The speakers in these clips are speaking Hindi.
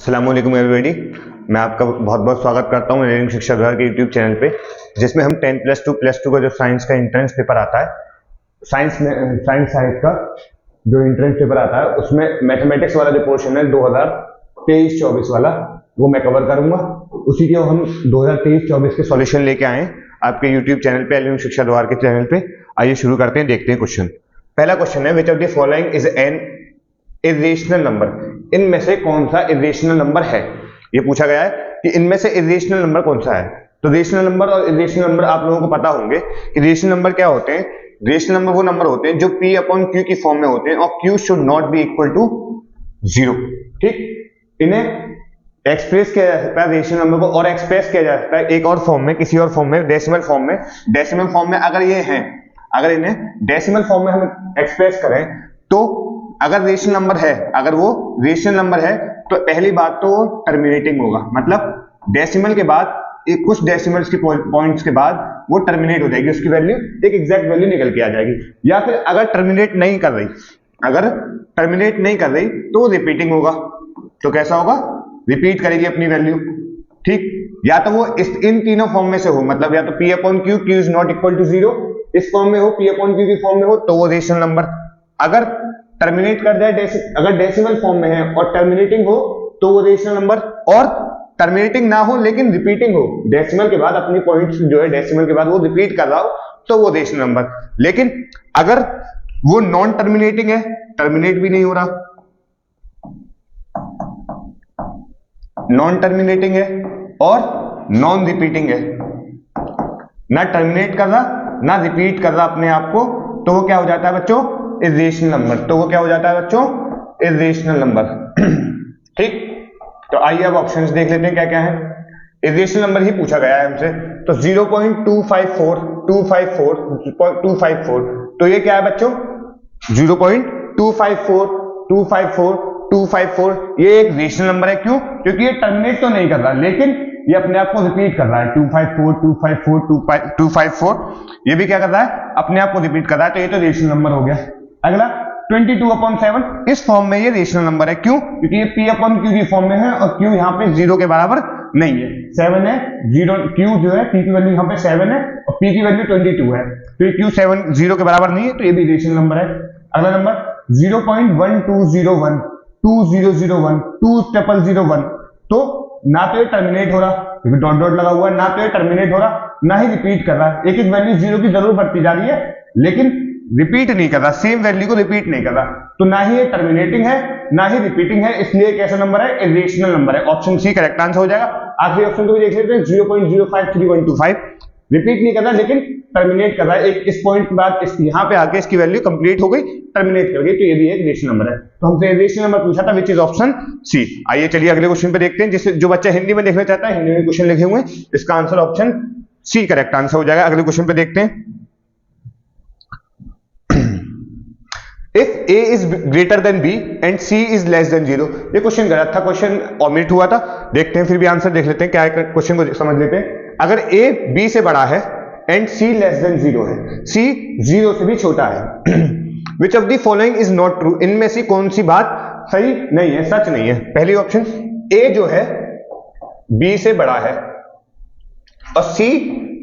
अस्सलाम वालेकुम एवरीबॉडी। मैं आपका बहुत बहुत स्वागत करता हूँ इंजीनियरिंग शिक्षा विभाग के यूट्यूब चैनल पे, जिसमें हम 10+2 का जो साइंस का एंट्रेंस पेपर आता है, साइंस साइंस का जो एंट्रेंस पेपर आता है उसमें मैथमेटिक्स वाला जो पोर्शन है 2023-24 वाला, वो मैं कवर करूंगा। उसी के हम 2023-24 के सॉल्यूशन लेके आए आपके यूट्यूब चैनल पे, इंजीनियरिंग शिक्षा विभाग के चैनल पे। आइए शुरू करते हैं, देखते हैं क्वेश्चन। पहला क्वेश्चन है, which of the following is an irrational number? इनमें से कौन सा इरेशनल नंबर है? ये पूछा गया है कि इनमें से इरेशनल नंबर कौन सा है। तो रेशनल नंबर और इरेशनल नंबर आप लोगों को पता होंगे कि रेशनल नंबर क्या होते हैं। रेशनल नंबर वो नंबर होते हैं जो p अपॉन q की फॉर्म में होते हैं और q should not be equal to 0। ठीक, इन्हें एक्सप्रेस किया जा सकता है रेशनल नंबर को, और एक्सप्रेस किया जा सकता है एक और फॉर्म में, किसी और फॉर्म में, डेसिमल फॉर्म में। डेसिमल फॉर्म में अगर ये हैं, अगर इन्हें डेसिमल फॉर्म में हम एक्सप्रेस करें तो अगर रेशनल नंबर है, अगर वो रेशनल नंबर है तो पहली बात तो टर्मिनेटिंग होगा, मतलब डेसिमल के बाद कुछ डेसिमल्स के पॉइंट्स के बाद वो टर्मिनेट हो जाएगी, उसकी वैल्यू एक एग्जैक्ट वैल्यू निकल के आ जाएगी। या फिर अगर टर्मिनेट नहीं कर रही, अगर टर्मिनेट नहीं कर रही तो वो रिपीटिंग होगा। तो कैसा होगा? रिपीट करेगी अपनी वैल्यू। ठीक, या तो वो इन तीनों फॉर्म में से हो, मतलब या तो p upon q, q is not equal to 0 इस फॉर्म में हो, p अपॉन q की फॉर्म में हो, तो वो रेशनल नंबर। अगर टर्मिनेट कर जाए, अगर डेसिमल फॉर्म में है और टर्मिनेटिंग हो तो वो रेशनल नंबर, और टर्मिनेटिंग ना हो लेकिन रिपीटिंग हो, डेसिमल के बाद अपनी पॉइंट्स जो है डेसिमल के बाद वो रिपीट कर रहा हो, तो वो रेशनल नंबर। लेकिन अगर वो नॉन टर्मिनेटिंग है, टर्मिनेट भी नहीं हो रहा, नॉन टर्मिनेटिंग है और नॉन रिपीटिंग है, ना टर्मिनेट कर रहा ना रिपीट कर रहा अपने आप को, तो वो क्या हो जाता है बच्चों? Irrational number. तो वो क्या हो जाता है बच्चों? Irrational number. ठीक, तो आइए अब ऑप्शंस देख लेते हैं क्या क्या है। इरेशनल नंबर ही पूछा गया है हमसे, तो 0.254, 254, तो ये क्या है बच्चों? 0.254, 254, 254, ये एक रेशनल नंबर है। क्यों? क्योंकि ये टर्मिनेट तो नहीं कर रहा, लेकिन ये अपने आप को रिपीट कर रहा है। 254, 254, 254, ये भी क्या कर रहा है? अपने आप को रिपीट कर रहा है, तो ये तो रेशनल नंबर हो गया। अगला 22/7, इस फॉर्म में ये रेशनल नंबर है। क्यों? क्योंकि ये p अपॉन q की फॉर्म में है और q यहाँ पे 0 के बराबर नहीं है, 7 है, 0 q जो है p की वैल्यू यहाँ पे 7 है और p की वैल्यू 22 है, तो ये q 7 0 के बराबर नहीं है, तो ये भी रेशनल नंबर है। अगला नंबर 0.1201, 2001, 2001, तो ना तो ये टर्मिनेट हो रहा क्योंकि डॉट डॉट लगा हुआ है, ना तो ये टर्मिनेट हो रहा, ना ही रिपीट कर रहा है। एक एक वैल्यू 0 की जरूर बढ़ती जा रही है लेकिन रिपीट नहीं कर रहा, सेम वैल्यू को रिपीट नहीं कर रहा, तो ना ही ये टर्मिनेटिंग है ना ही रिपीटिंग है, इसलिए कैसा नंबर है? इरेशनल नंबर है। ऑप्शन सी करेक्ट आंसर हो जाएगा। आखिरी ऑप्शन को भी देख लेते हैं, 0.053125, रिपीट नहीं कर रहा लेकिन टर्मिनेट कर रहा है, एक इस पॉइंट के बाद यहाँ पे आके इसकी वैल्यू कंप्लीट हो गई, टर्मिनेट कर गई, तो ये भी एक रेशनल नंबर है। तो हमसे रेशनल नंबर पूछा था, विच इज ऑप्शन सी। आइए चलिए अगले क्वेश्चन पे देखते हैं, जिससे जो बच्चा हिंदी में देखना चाहता है, हिंदी में क्वेश्चन लिखे हुए, इसका answer option C correct answer हो जाएगा। अगले क्वेश्चन पे देखते हैं, If A is greater than B and C is less than 0, ये क्वेश्चन गलत था, क्वेश्चन ओमिट हुआ था। देखते हैं फिर भी आंसर देख लेते हैं क्या है, क्वेश्चन को समझ लेते हैं। अगर A B से बड़ा है एंड C लेस देन 0 है, C 0 से भी छोटा है, which of the following is not true, इनमें से कौन सी बात सही नहीं है, सच नहीं है? पहली ऑप्शन, A जो है B से बड़ा है और C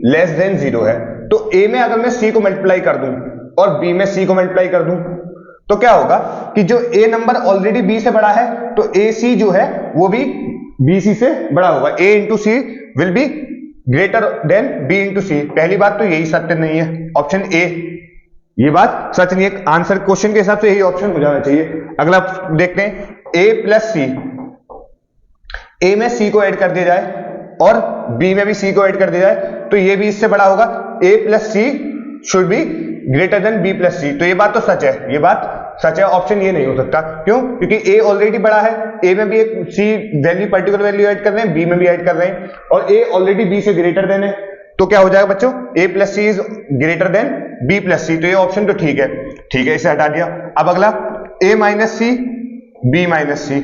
लेस देन 0 है, तो A में अगर मैं C को मल्टीप्लाई कर दूं और B में C को मल्टीप्लाई कर दूं तो क्या होगा कि जो A नंबर ऑलरेडी B से बड़ा है तो AC जो है वो भी BC से बड़ा होगा। A into C will be greater than B into C. पहली बात तो यही सत्य नहीं है, ऑप्शन ए ये बात सच नहीं है। आंसर क्वेश्चन के हिसाब से यही ऑप्शन हो जाना चाहिए। अगला देखते हैं, A प्लस सी, A में C को ऐड कर दिया जाए और B में भी C को ऐड कर दिया जाए तो ये भी इससे बड़ा होगा। A plus C should be greater than B plus C, तो ये बात तो सच है, ये बात सच है। ऑप्शन ये नहीं हो सकता। क्यों? क्योंकि A ऑलरेडी बड़ा है, A में भी एक C value, particular value add कर रहे हैं, B में भी ऐड कर रहे हैं और A ऑलरेडी B से ग्रेटर देन है, तो क्या हो जाएगा बच्चों? A plus C is greater than B plus C, तो ये ऑप्शन तो ठीक है, ठीक है, इसे हटा दिया। अब अगला A minus C, B minus C,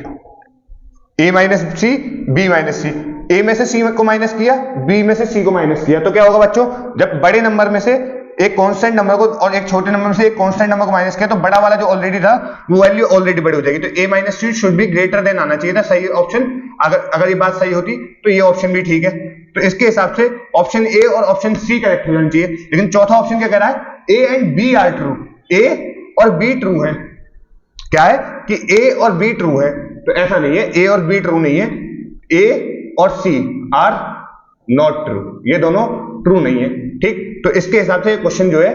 A minus C, B minus C, A में से C को माइनस किया, B में से C को माइनस किया, तो क्या होगा बच्चों? जब बड़े नंबर में से एक कांस्टेंट नंबर को और एक छोटे नंबर से एक कांस्टेंट नंबर को माइनस किया तो बड़ा वाला जो ऑलरेडी था वो वैल्यू ऑलरेडी बड़ी हो जाएगी, तो a minus C should be greater than आना चाहिए था सही ऑप्शन। अगर ये बात सही होती तो ये ऑप्शन भी ठीक है, तो इसके हिसाब से ऑप्शन ए और ऑप्शन सी करेक्ट हो जाना चाहिए। लेकिन चौथा ऑप्शन क्या कह रहा है, A and B are true, A और बी ट्रू है। क्या है कि ए और बी ट्रू है, तो ऐसा नहीं है, ए और बी ट्रू नहीं है, ए और सी आर नॉट ट्रू, ये दोनों ट्रू नहीं है। ठीक, तो इसके हिसाब से क्वेश्चन जो है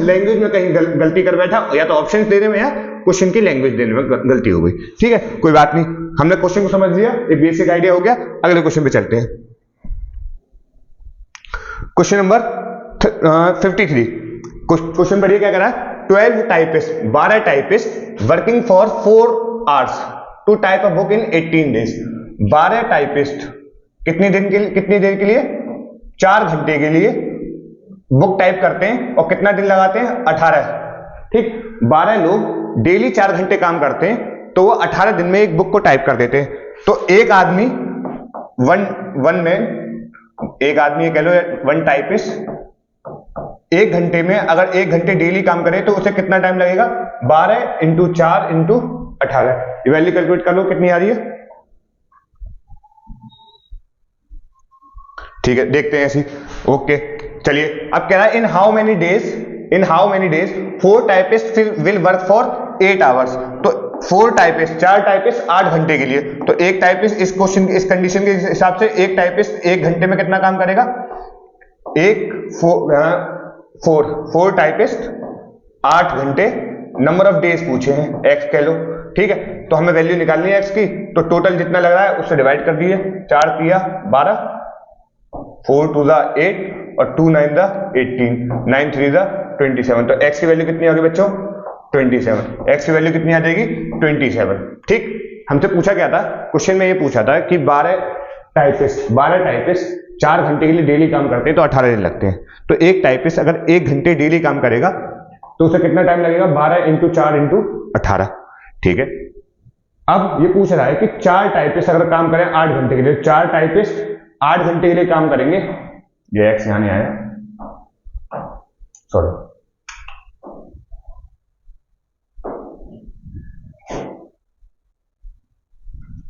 लैंग्वेज में कहीं गलती कर बैठा, या तो ऑप्शंस देने में या क्वेश्चन की लैंग्वेज देने में गलती हो गई। ठीक है, कोई बात नहीं, हमने क्वेश्चन को समझ लिया, एक बेसिक आइडिया हो गया। अगले क्वेश्चन पे चलते हैं। Question number 53। क्वेश्चन पढ़िए क्या कह रहा है, 12 typist 12 typist working for 4 hours to type a book in 18 days। 12 typist कितनी देर के लिए 4 घंटे के लिए बुक टाइप करते हैं और कितना दिन लगाते हैं 18। ठीक, 12 लोग डेली 4 घंटे काम करते हैं तो वो 18 दिन में एक बुक को टाइप कर देते हैं। तो एक आदमी एक आदमी कह लो 1 टाइपिस्ट 1 घंटे में अगर 1 घंटे डेली काम करे तो उसे कितना टाइम लगेगा, 12 इंटू 4 इंटू 18। ये वैल्यू कैलकुलेट कर लो कितनी आ रही है। ठीक है, देखते हैं ऐसी। ओके, चलिए अब कह रहा है in how many days 4 typist will work for 8 hours। तो 4 टाइपिस्ट 4 टाइपिस्ट 8 घंटे के लिए, तो एक टाइपिस्ट इस कंडीशन के हिसाब से एक टाइपिस्ट 1 घंटे में कितना काम करेगा, 4 टाइपिस्ट 8 घंटे, नंबर ऑफ डेज पूछे हैं, x कह लो। ठीक है, तो हमें वैल्यू निकालनी है x की, तो टोटल जितना लग रहा है उससे डिवाइड कर दिए, 4 3 12, 4 2 8 और 2 9 18, 9 3 27। तो x की वैल्यू कितनी होगी बच्चों, 27। x की वैल्यू कितनी आ जाएगी, 27। ठीक, हमसे पूछा क्या था, क्वेश्चन में ये पूछा था कि 12 टाइपिस्ट 4 घंटे के लिए डेली काम करते हैं तो 18 दिन लगते हैं। तो एक टाइपिस्ट अगर 1 घंटे डेली काम करेगा तो उसे कितना टाइम लगेगा, 12 इंटू 4 इंटू 18। ठीक है, अब ये पूछ रहा है कि 4 टाइपिस्ट अगर काम करें 8 घंटे के लिए, 4 टाइपिस्ट 8 घंटे के लिए काम करेंगे, ये एक्स यहां नहीं आया, सॉरी,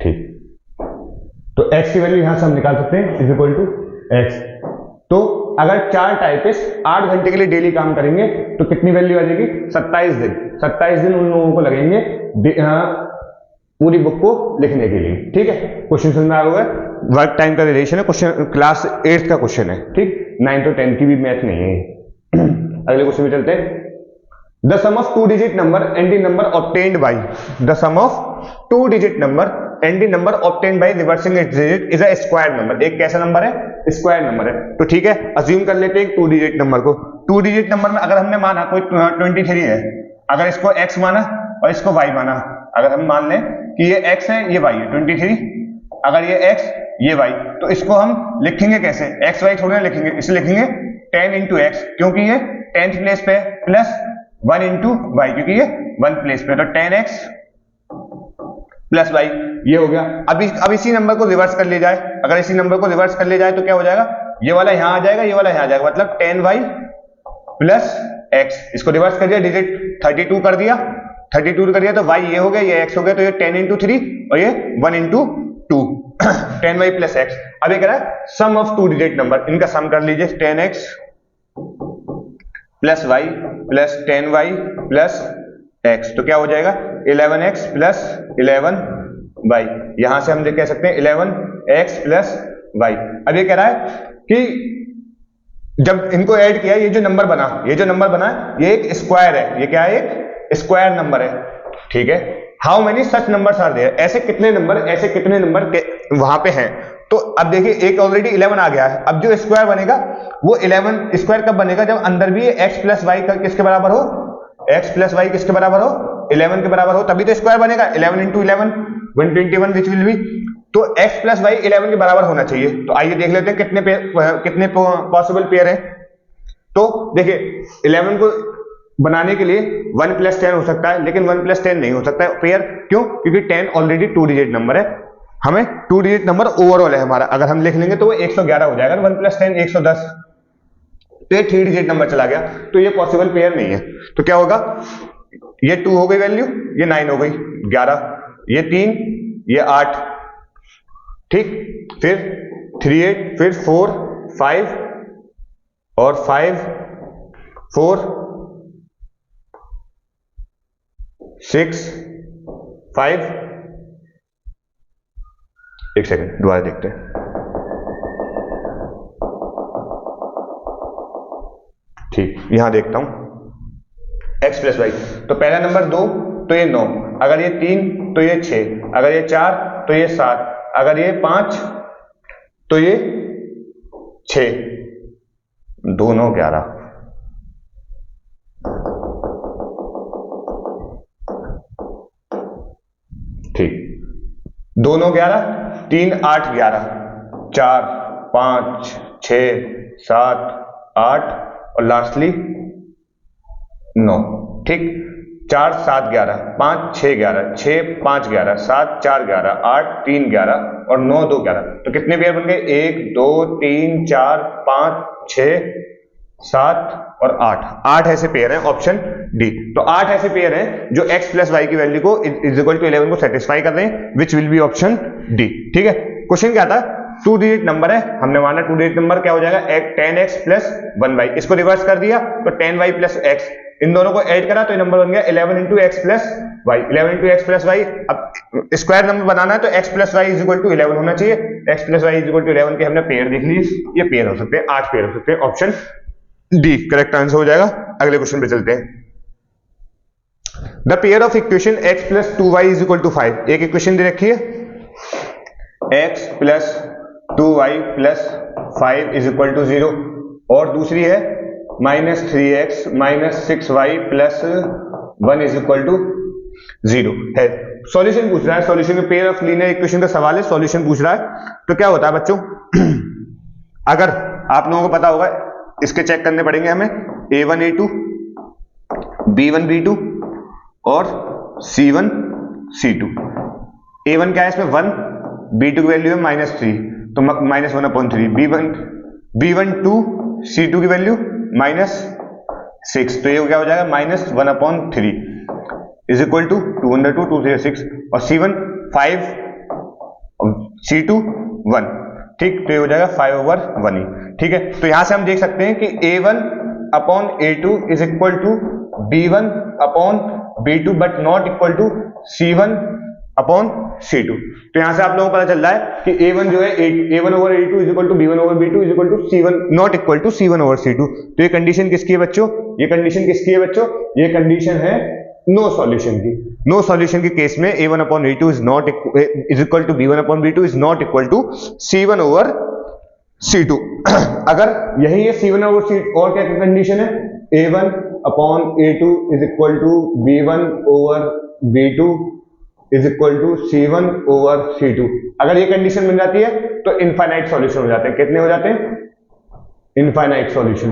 ठीक, तो x की वैल्यू यहां से हम निकाल सकते हैं इज इक्वल टू x। तो अगर 4 टाइपिस्ट 8 घंटे के लिए डेली काम करेंगे तो कितनी वैल्यू आ जाएगी, 27 दिन। 27 दिन उन लोगों को लगेंगे पूरी बुक को लिखने के लिए। ठीक है, क्वेश्चन समझ में आ गया, वर्क टाइम का रिलेशन है, क्वेश्चन क्लास 8 का क्वेश्चन है। ठीक, 9 और 10 की भी मैथ नहीं है। अगले क्वेश्चन में चलते हैं। The sum of 2 digit number and the number obtained by the sum of 2 digit number and the number obtained by reversing its digit is a square number. एक कैसा नंबर है, स्क्वायर नंबर है। तो ठीक है, अज्यूम कर लेते हैं 2 डिजिट नंबर को। 2 डिजिट नंबर में अगर हमने माना कोई 23 है, अगर इसको x माना और इसको y माना, अगर हम मान लें कि ये x है ये y है, 23, अगर ये x ये y, तो इसको हम लिखेंगे कैसे, x y थोड़ी ना लिखेंगे, इसे लिखेंगे 10 इंटू एक्स, क्योंकि ये 10th प्लेस पे, प्लस 1 इंटू वाई, क्योंकि ये 1 प्लेस पे, तो 10x प्लस वाई, ये हो गया। अब इसी नंबर को रिवर्स कर ले जाए, अगर इसी नंबर को रिवर्स कर ले जाए तो क्या हो जाएगा, ये वाला यहां आ जाएगा, ये वाला यहां आ जाएगा, मतलब 10y प्लस x। इसको रिवर्स कर दिया, डिजिट 32 कर दिया, 32 कर दिया तो y ये हो गया, ये x हो गया, तो ये 10 इंटू 3 और ये 1 इंटू 2, 10y प्लस x। अब ये कह रहा है सम ऑफ 2 डिजिट नंबर, इनका सम कर लीजिए, 10x plus y plus 10y plus x, तो क्या हो जाएगा 11x प्लस 11y। यहां से हम कह सकते हैं 11x प्लस y। अब ये कह रहा है कि जब इनको ऐड किया, ये जो नंबर बना ये एक स्क्वायर है, ये क्या है, एक स्क्वायर नंबर है। ठीक है, how many such numbers are there, ऐसे कितने नंबर वहां पे हैं। तो अब देखिए एक ऑलरेडी 11 आ गया है, अब जो स्क्वायर बनेगा वो 11 स्क्वायर कब बनेगा, जब अंदर भी x प्लस वाई किसके बराबर हो, x प्लस वाई किसके बराबर हो, 11 के बराबर हो, तभी तो स्क्वायर बनेगा। 11 इंटू 11 121 विच विल बी, तो x प्लस वाई 11 के बराबर होना चाहिए। तो आइए देख लेते हैं कितने पॉसिबल पेयर है। तो देखिए 11 को बनाने के लिए 1 प्लस 10 हो सकता है, लेकिन 1 प्लस 10 नहीं हो सकता है पेयर, क्यों, क्योंकि 10 ऑलरेडी 2 डिजिट नंबर है, हमें 2 डिजिट नंबर ओवरऑल है हमारा, अगर हम लिख लेंगे तो वो 111 हो जाएगा, 1 प्लस 10 110। तो ये 3 डिजिट नंबर चला गया, तो ये पॉसिबल पेयर नहीं है। तो क्या होगा, ये 2 हो गई वैल्यू, ये 9 हो गई, 11, ये 3, ये 8, ठीक, फिर 3 8, फिर 4 5 और 5 4 6 5, एक सेकंड दोबारा देखते हैं, ठीक, यहां देखता हूं x प्लस वाई। तो पहला नंबर 2 तो ये 9, अगर ये 3 तो ये 6, अगर ये 4 तो ये 7, अगर ये 5 तो ये 6, 2 9 11, ठीक, 2 9 11, 3 8 11, 4 5 6 7 8 और लास्टली 9, ठीक, 4 7 11, 5 6 11, 6 5 11, 7 4 11, 8 3 11 और 9 2 11। तो कितने पेयर बन गए, 1 2 3 4 5 6 7 और 8 ऐसे पेयर हैं, ऑप्शन डी। तो 8 ऐसे पेयर हैं जो x प्लस वाई की वैल्यू को इज इक्वल टू 11 को सेटिस्फाई कर रहे हैं, which will be option D. ठीक है, क्वेश्चन क्या था, 2 डिजिट नंबर है, हमने माना 2 डिजिट नंबर क्या हो जाएगा, 10x प्लस 1y, इसको रिवर्स कर दिया तो 10y प्लस x, इन दोनों को ऐड करा तो ये नंबर बन गया 11 into X plus Y, 11 into X plus Y. अब स्क्वायर नंबर बनाना है तो x plus Y is equal to 11 होना चाहिए, x plus Y is equal to 11 के हमने पेयर देख लिए, ये पेयर हो सकते हैं, 8 पेयर हो सकते हैं, ऑप्शन डी करेक्ट आंसर हो जाएगा। अगले क्वेश्चन पे चलते हैं। The pair of equation x plus 2y is equal to 5, एक इक्वेशन दे रखी है x plus 2y plus 5 is equal to 0, और दूसरी है minus 3x minus 6y plus 1 is equal to 0 है। सॉल्यूशन पूछ रहा है, सॉल्यूशन के पेयर ऑफ लीनियर इक्वेशन का सवाल है, सॉल्यूशन पूछ रहा है। तो क्या होता है बच्चों, अगर आप लोगों को पता होगा, इसके चेक करने पड़ेंगे हमें, a1 a2 b1 b2 और c1 c2। a1 क्या है इसमें 1, b2 की वैल्यू है -3 तो -1/3, b1 2, c2 की वैल्यू -6 तो ये क्या हो जाएगा -1/3 इज इक्वल टू 2/2 2 3 6, और c1 5 c2 1, ठीक, तो ये हो जाएगा 5/1 ही। ठीक है, तो यहां से हम देख सकते हैं कि a1/a2 is equal to b1/b2 but not equal to c1/c2। तो यहां से आप लोगों को पता चल रहा है कि a1 जो है a1/a2 is equal to b1/b2 is equal to c1 not equal to c1/c2। तो ये कंडीशन किसकी है बच्चों, ये कंडीशन किसकी है बच्चों, ये कंडीशन है नो सॉल्यूशन की। नो सॉल्यूशन के केस में a1/a2 is not is equal to b1/b2 is not equal to c1/c2। अगर यही है c1/c2, और क्या कंडीशन है, a1/a2 is equal to b1/b2 is equal to c1/c2। अगर ये कंडीशन बन जाती है तो इनफाइनाइट सॉल्यूशन हो जाते हैं, कितने हो जाते हैं, इनफाइनाइट सॉल्यूशन।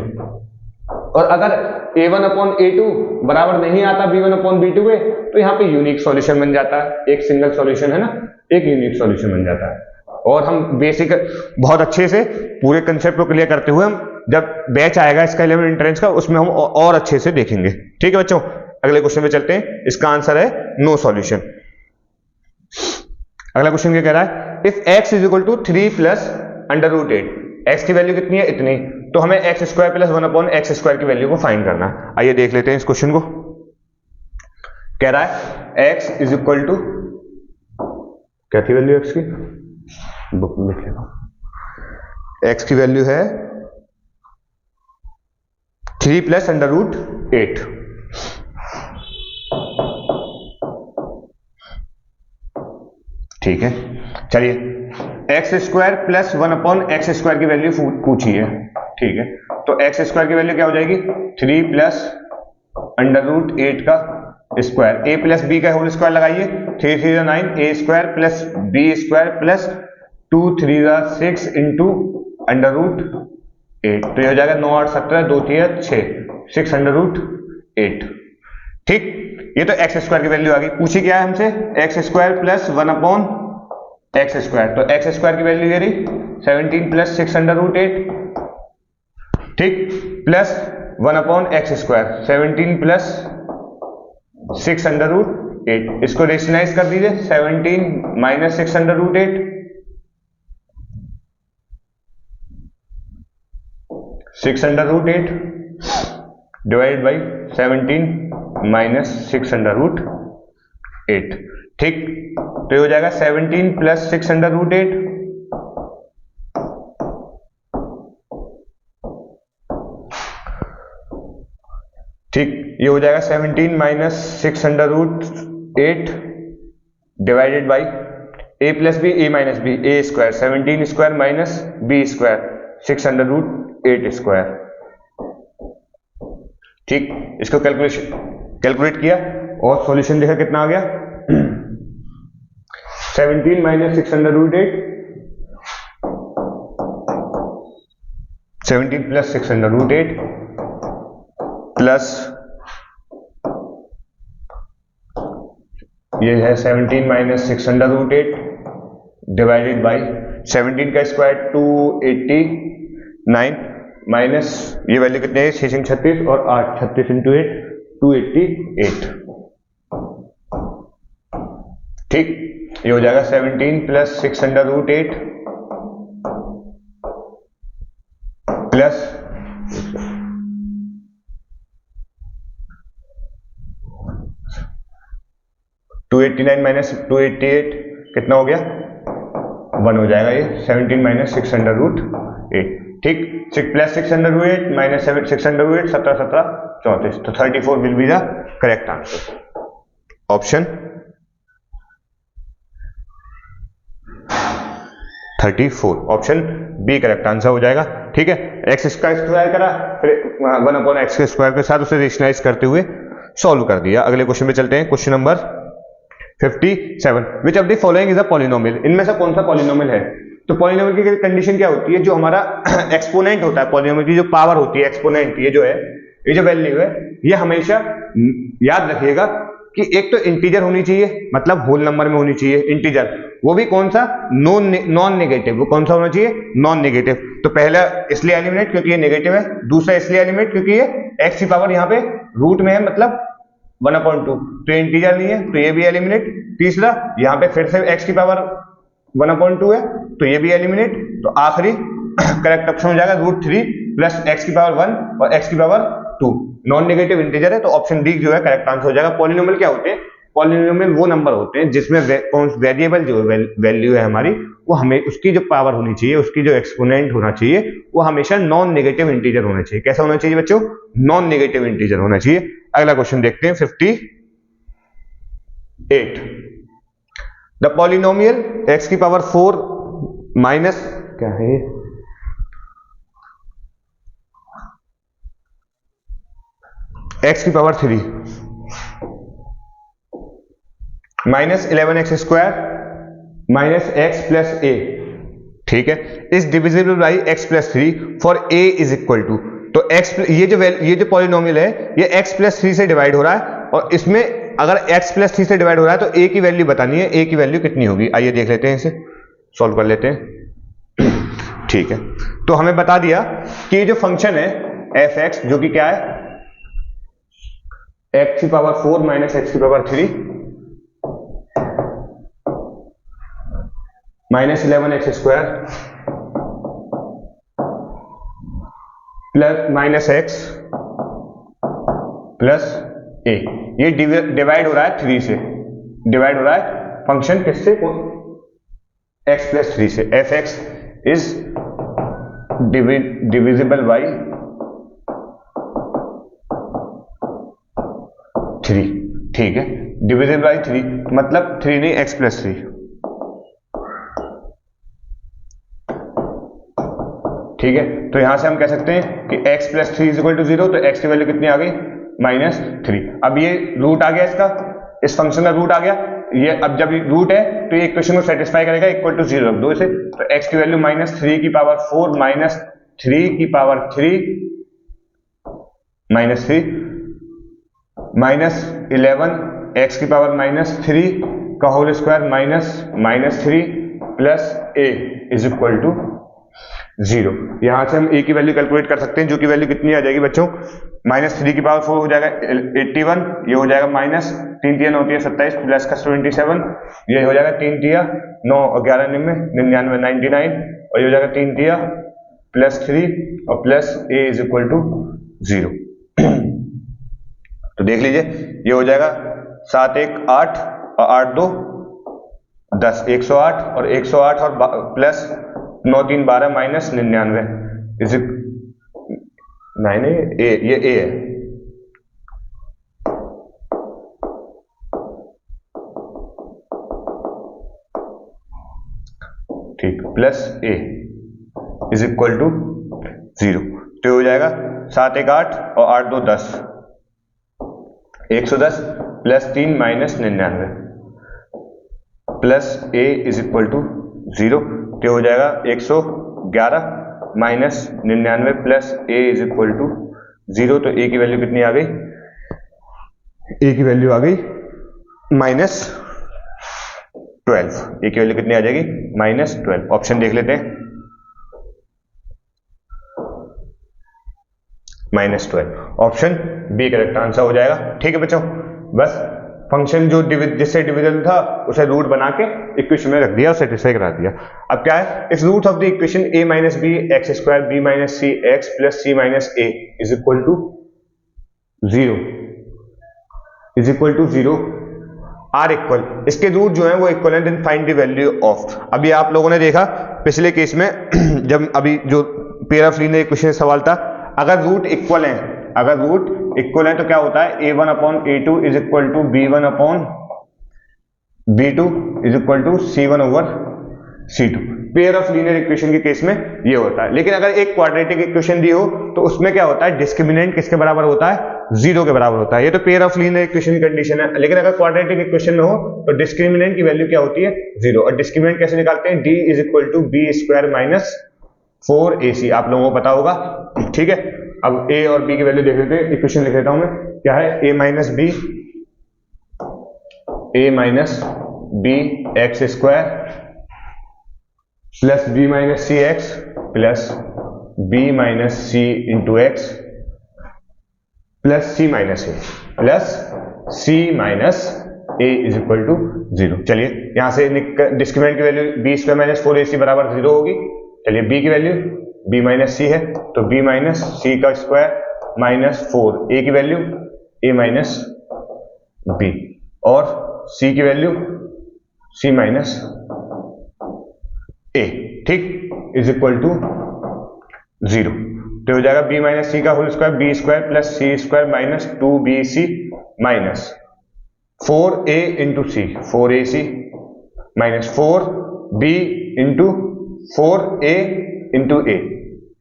और अगर a1/a2 बराबर नहीं आता b1/b2 के, तो यहाँ पे यूनिक सॉल्यूशन बन जाता है, एक सिंगल सॉल्यूशन है ना, एक यूनिक सॉल्यूशन बन जाता है। और हम बेसिक बहुत अच्छे से पूरे कंसेप्ट को क्लियर करते हुए, हम जब बैच आएगा इसका 11 एंट्रेंस का, उसमें हम और अच्छे से देखेंगे। ठीक है बच्चों, अगले क्वेश्चन पे चलते हैं, इसका आंसर है नो सॉल्यूशन। अगला क्वेश्चन क्या कह रहा है, if x is equal to 3 plus √8, x की वैल्यू कितनी है, इतनी, तो हमें x² प्लस 1/x² की वैल्यू को फाइंड करना है। आइए देख लेते हैं इस क्वेश्चन को। कह रहा है x इज इक्वल टू, क्या थी वैल्यू x की, बुक में लिख लेगा, x की वैल्यू है 3 प्लस √8। ठीक है, चलिए x² प्लस 1/x² की वैल्यू पूछी है। ठीक है, तो x² की वैल्यू क्या हो जाएगी, 3 प्लस √8 का स्क्वायर, a प्लस b का होल स्क्वायर लगाइए, 3 3 9, a² plus b² plus 2 3 6 into √8, तो ये हो जाएगा 9 8 17 2 3 6 6/8। ठीक, ये तो x² की वैल्यू आ गई। पूछी क्या है हमसे, x² प्लस 1/x², तो x² की वैल्यू ये रही 17 प्लस 6/8, ठीक, प्लस 1/x², 17 प्लस 6√8, इसको रेशनलाइज कर दीजिए, 17 माइनस 6√8, 6√8 डिवाइडेड बाई 17 माइनस 6√8, ठीक। तो ये हो जाएगा 17 प्लस 6√8, ठीक, ये हो जाएगा 17 minus 6√8 divided by a plus B a minus B a square, 17 square minus b square 608², ठीक। इसको कैलकुलेट किया और सॉल्यूशन देखा कितना आ गया, 17 माइनस 608, 17 प्लस 608 प्लस ये है 17 माइनस 608 डिवाइडेड बाई 17 का स्क्वायर 289 माइनस ये वैल्यू कितने है 6 36 और 8, 36 इंटू 8 288, ठीक। ये हो जाएगा 17 प्लस 608 प्लस 289 माइनस 288 कितना हो गया 1 हो जाएगा, ये 17 माइनस 608, ठीक। 6 प्लस 608 माइनस 608 17 17 34, तो 34 will be the correct answer, option 34, option B correct answer हो जाएगा, ठीक है। एक्स का स्क्वायर करा, फिर 1/x² के साथ उसे रेशनलाइज करते हुए सॉल्व कर दिया। अगले क्वेश्चन पे चलते हैं, question number 57, which of the following is a polynomial, इनमें से कौन सा पॉलिनोमियल है। तो पॉलिनोमियल की कंडीशन क्या होती है, जो हमारा एक्सपोनेंट होता है, पॉलिनोमियल की जो पावर होती है, एक्सपोनेंट, ये जो है, ये जो वैल्यू है, ये हमेशा याद रखिएगा कि एक तो इंटीजर होनी चाहिए, मतलब होल नंबर में होनी चाहिए इंटीजर, वो भी कौन सा, नॉन नेगेटिव, वो कौन सा होना चाहिए, नॉन नेगेटिव। तो पहला इसलिए एलिमिनेट क्योंकि ये नेगेटिव है, दूसरा इसलिए एलिमिनेट क्योंकि ये एक्स की पावर यहाँ पे रूट में है, मतलब 1/2, तो ये इंटीजर नहीं है, तो ये भी एलिमिनेट। तीसरा यहाँ पे फिर से x की पावर 1/2 है, तो ये भी एलिमिनेट। तो आखिरी करेक्ट ऑप्शन हो जाएगा √3 प्लस x की पावर 1 और x की पावर 2, नॉन नेगेटिव इंटीजर है, तो ऑप्शन डी जो है करेक्ट आंसर हो जाएगा। पॉलिनोमियल क्या होते हैं, पॉलिनोमियल वो नंबर होते हैं जिसमें वेरिएबल जो वैल्यू है हमारी, वो हमें उसकी जो पावर होनी चाहिए, उसकी जो एक्सपोनेंट होना चाहिए, वो हमेशा नॉन नेगेटिव इंटीजर होना चाहिए। कैसा होना चाहिए बच्चों, नॉन नेगेटिव इंटीजर होना चाहिए। अगला क्वेश्चन देखते हैं 58, द पॉलिनोमियल x की पावर 4 माइनस क्या है, x की power 3 minus 11x² minus x plus a, ठीक है, is divisible by x plus 3 for a is equal to, तो x ये जो पॉलिनोमियल है ये x प्लस 3 से डिवाइड हो रहा है, और इसमें अगर x प्लस 3 से डिवाइड हो रहा है तो a की वैल्यू बतानी है, a की वैल्यू कितनी होगी। आइए देख लेते हैं, इसे सॉल्व कर लेते हैं, ठीक है। तो हमें बता दिया कि ये जो फंक्शन है f(x) जो कि क्या है, x की पावर 4 माइनस x की power 3 minus 11x² plus minus x plus a, ये डिवाइड हो रहा है 3 से, डिवाइड हो रहा है फंक्शन किससे, x प्लस 3 से। f(x) इज डिविजिबल बाई 3, ठीक है, डिविजिबल बाई 3 मतलब 3 नहीं, x प्लस 3, ठीक है। तो यहां से हम कह सकते हैं कि x plus 3 is equal to 0, तो x की वैल्यू कितनी आ गई, -3। अब ये रूट आ गया इसका, इस फंक्शन का रूट आ गया, ये अब जब रूट है तो ये इक्वेशन को सेटिस्फाई करेगा, इक्वल टू 0 रख दो इसे, तो x की वैल्यू -3 की पावर 4 माइनस 3 की पावर 3 -3 माइनस 11 x की पावर -3 का whole square minus -3 plus a is equal to 0। यहां से हम a की वैल्यू कैलकुलेट कर सकते हैं, जो की वैल्यू कितनी आ जाएगी बच्चों, -3 की पावर 4 हो जाएगा 81, ये हो जाएगा माइनस 3 तिया 9 तिया 27 प्लस का 27, ये हो जाएगा 3 तिया 9 और 11 99 99, और ये हो जाएगा 3 तिया +3 और plus a is equal to 0। तो देख लीजिए ये हो जाएगा 7 1 8 और 8 2 10, 108 और 108 और प्लस 9 3 12 माइनस 99 इज नहीं ए, ये ए है, ठीक, plus A is equal to 0। तो हो जाएगा 7 1 8 और 8 2 10, 110 plus 3 minus 99 plus A is equal to 0। तो हो जाएगा 111 minus 99 plus A is equal to 0। तो ए की वैल्यू कितनी आ गई, ए की वैल्यू आ गई -12। ए की वैल्यू कितनी आ जाएगी, -12। ऑप्शन देख लेते हैं, -12 ऑप्शन बी करेक्ट आंसर हो जाएगा। ठीक है बच्चों, बस फंक्शन जो जिससे डिविजन था उसे रूट बना के इक्वेशन में रख दिया और सेटिस्फाई करा दिया। अब क्या है, इस root of the equation a minus B X square B minus C X plus C minus A is equal to 0 are equal, इसके रूट जो है वो इक्वल है, then find the value of. अभी आप लोगों ने देखा पिछले केस में जब अभी जो पेयर ऑफ लीनियर इक्वेशन सवाल था, अगर रूट इक्वल है तो क्या होता है, a1 upon a2 is equal to b1 upon b2 is equal to c1 over c2। Pair of linear equation के केस में ये होता है। लेकिन अगर एक क्वाड्रेटिक इक्वेशन दी हो तो उसमें क्या होता है, डिस्क्रिमिनेंट किसके बराबर होता है, 0 के बराबर होता है। ये तो पेयर ऑफ लीनियर इक्वेशन की कंडीशन है। लेकिन अगर क्वाड्रेटिक इक्वेशन में हो तो डिस्क्रिमिनेंट की वैल्यू क्या होती है, 0। और डिस्क्रिमिनेंट कैसे निकालते हैं, d is equal to B square minus 4ac, आप लोगों को पता होगा। ठीक है, अब a और b की वैल्यू देख लेते हैं, इक्वेशन लिख लेता हूं मैं, क्या है, a minus B X square plus B minus C X plus B minus C into X plus C minus A is equal to 0। चलिए यहां से डिस्क्रिमिनेंट की value B square minus 4ac बराबर 0 होगी। चलिए b की वैल्यू b माइनस सी है तो b माइनस सी का स्क्वायर माइनस 4, a की वैल्यू a माइनस b, और c की वैल्यू c माइनस a, ठीक, इज इक्वल टू 0। तो हो जाएगा b माइनस सी का whole square b square plus C square minus 2bc minus 4a into C 4ac minus 4b into 4a into a,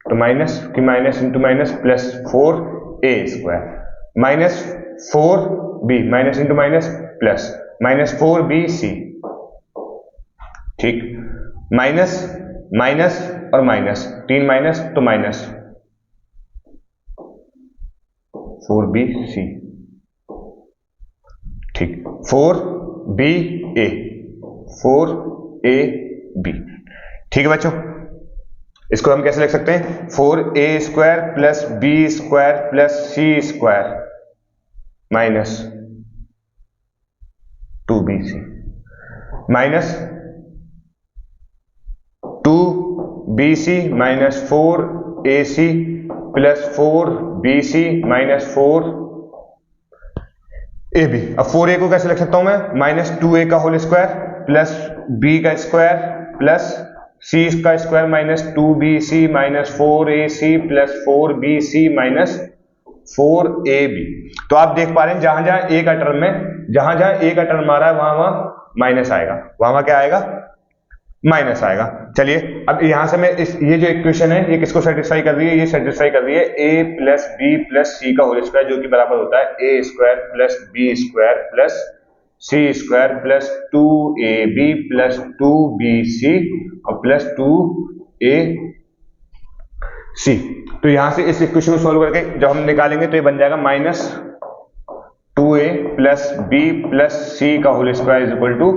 तो माइनस की minus into minus plus 4a square minus 4b minus into minus plus minus 4bc, ठीक, माइनस माइनस और माइनस 3 माइनस तो माइनस 4bc, ठीक, 4ab, ठीक है बच्चों। इसको हम कैसे लिख सकते हैं, 4a square plus b square plus c square minus 2bc minus 2bc minus 4ac plus 4bc minus 4ab। अब 4a को कैसे लिख सकता हूं मैं, माइनस 2a का होल स्क्वायर प्लस b का स्क्वायर प्लस c का square minus 2bc minus 4ac plus 4bc minus 4ab। तो आप देख पा रहे हैं जहां जहां a का टर्म आ रहा है वहां माइनस आएगा, वहां क्या आएगा, माइनस आएगा। चलिए अब यहां से मैं ये जो इक्वेशन है ये किसको सेटिस्फाई कर रही है, ये सेटिस्फाई कर रही है a plus B plus C का होल स्क्वायर, जो कि बराबर होता है a square plus B square plus C square plus 2ab plus 2bc और प्लस 2ac। तो यहां से इस इक्वेशन को सॉल्व करके जब हम निकालेंगे तो ये बन जाएगा minus 2a plus B plus C का whole square is equal to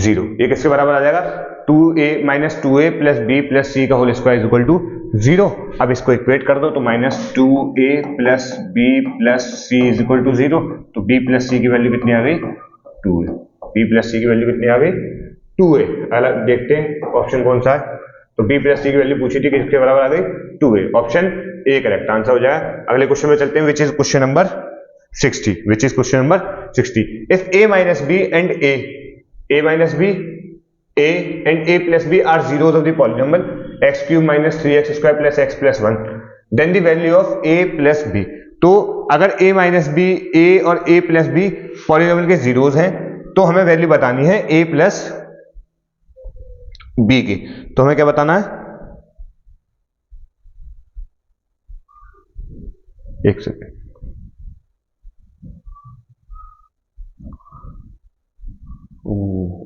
0। ये किसके बराबर आ जाएगा, 2a minus 2a plus b plus c का whole square is equal to 0। अब इसको इक्वेट कर दो तो minus 2a plus b plus c is equal to 0। तो b प्लस c की वैल्यू कितनी आ गई? 2a। b प्लस c की वैल्यू कितनी आ गई? 2a। अलग देखते हैं ऑप्शन कौन सा है। तो b प्लस c की वैल्यू पूछी थी कि किसके बराबर आ गई? 2a। Option A correct answer हो जाएगा। अगले क्वेश्चन में चलते हैं, which is question number 60। Which is question number 60। If a minus b and a minus b a and a plus b are zeros of the polynomial x cube minus 3x square plus x plus 1, then the value of a plus b। तो अगर a minus b, a और a plus b पॉलिनोमियल के जीरोस हैं तो हमें वैल्यू बतानी है a plus b की। तो हमें क्या बताना है? एक सेकेंड,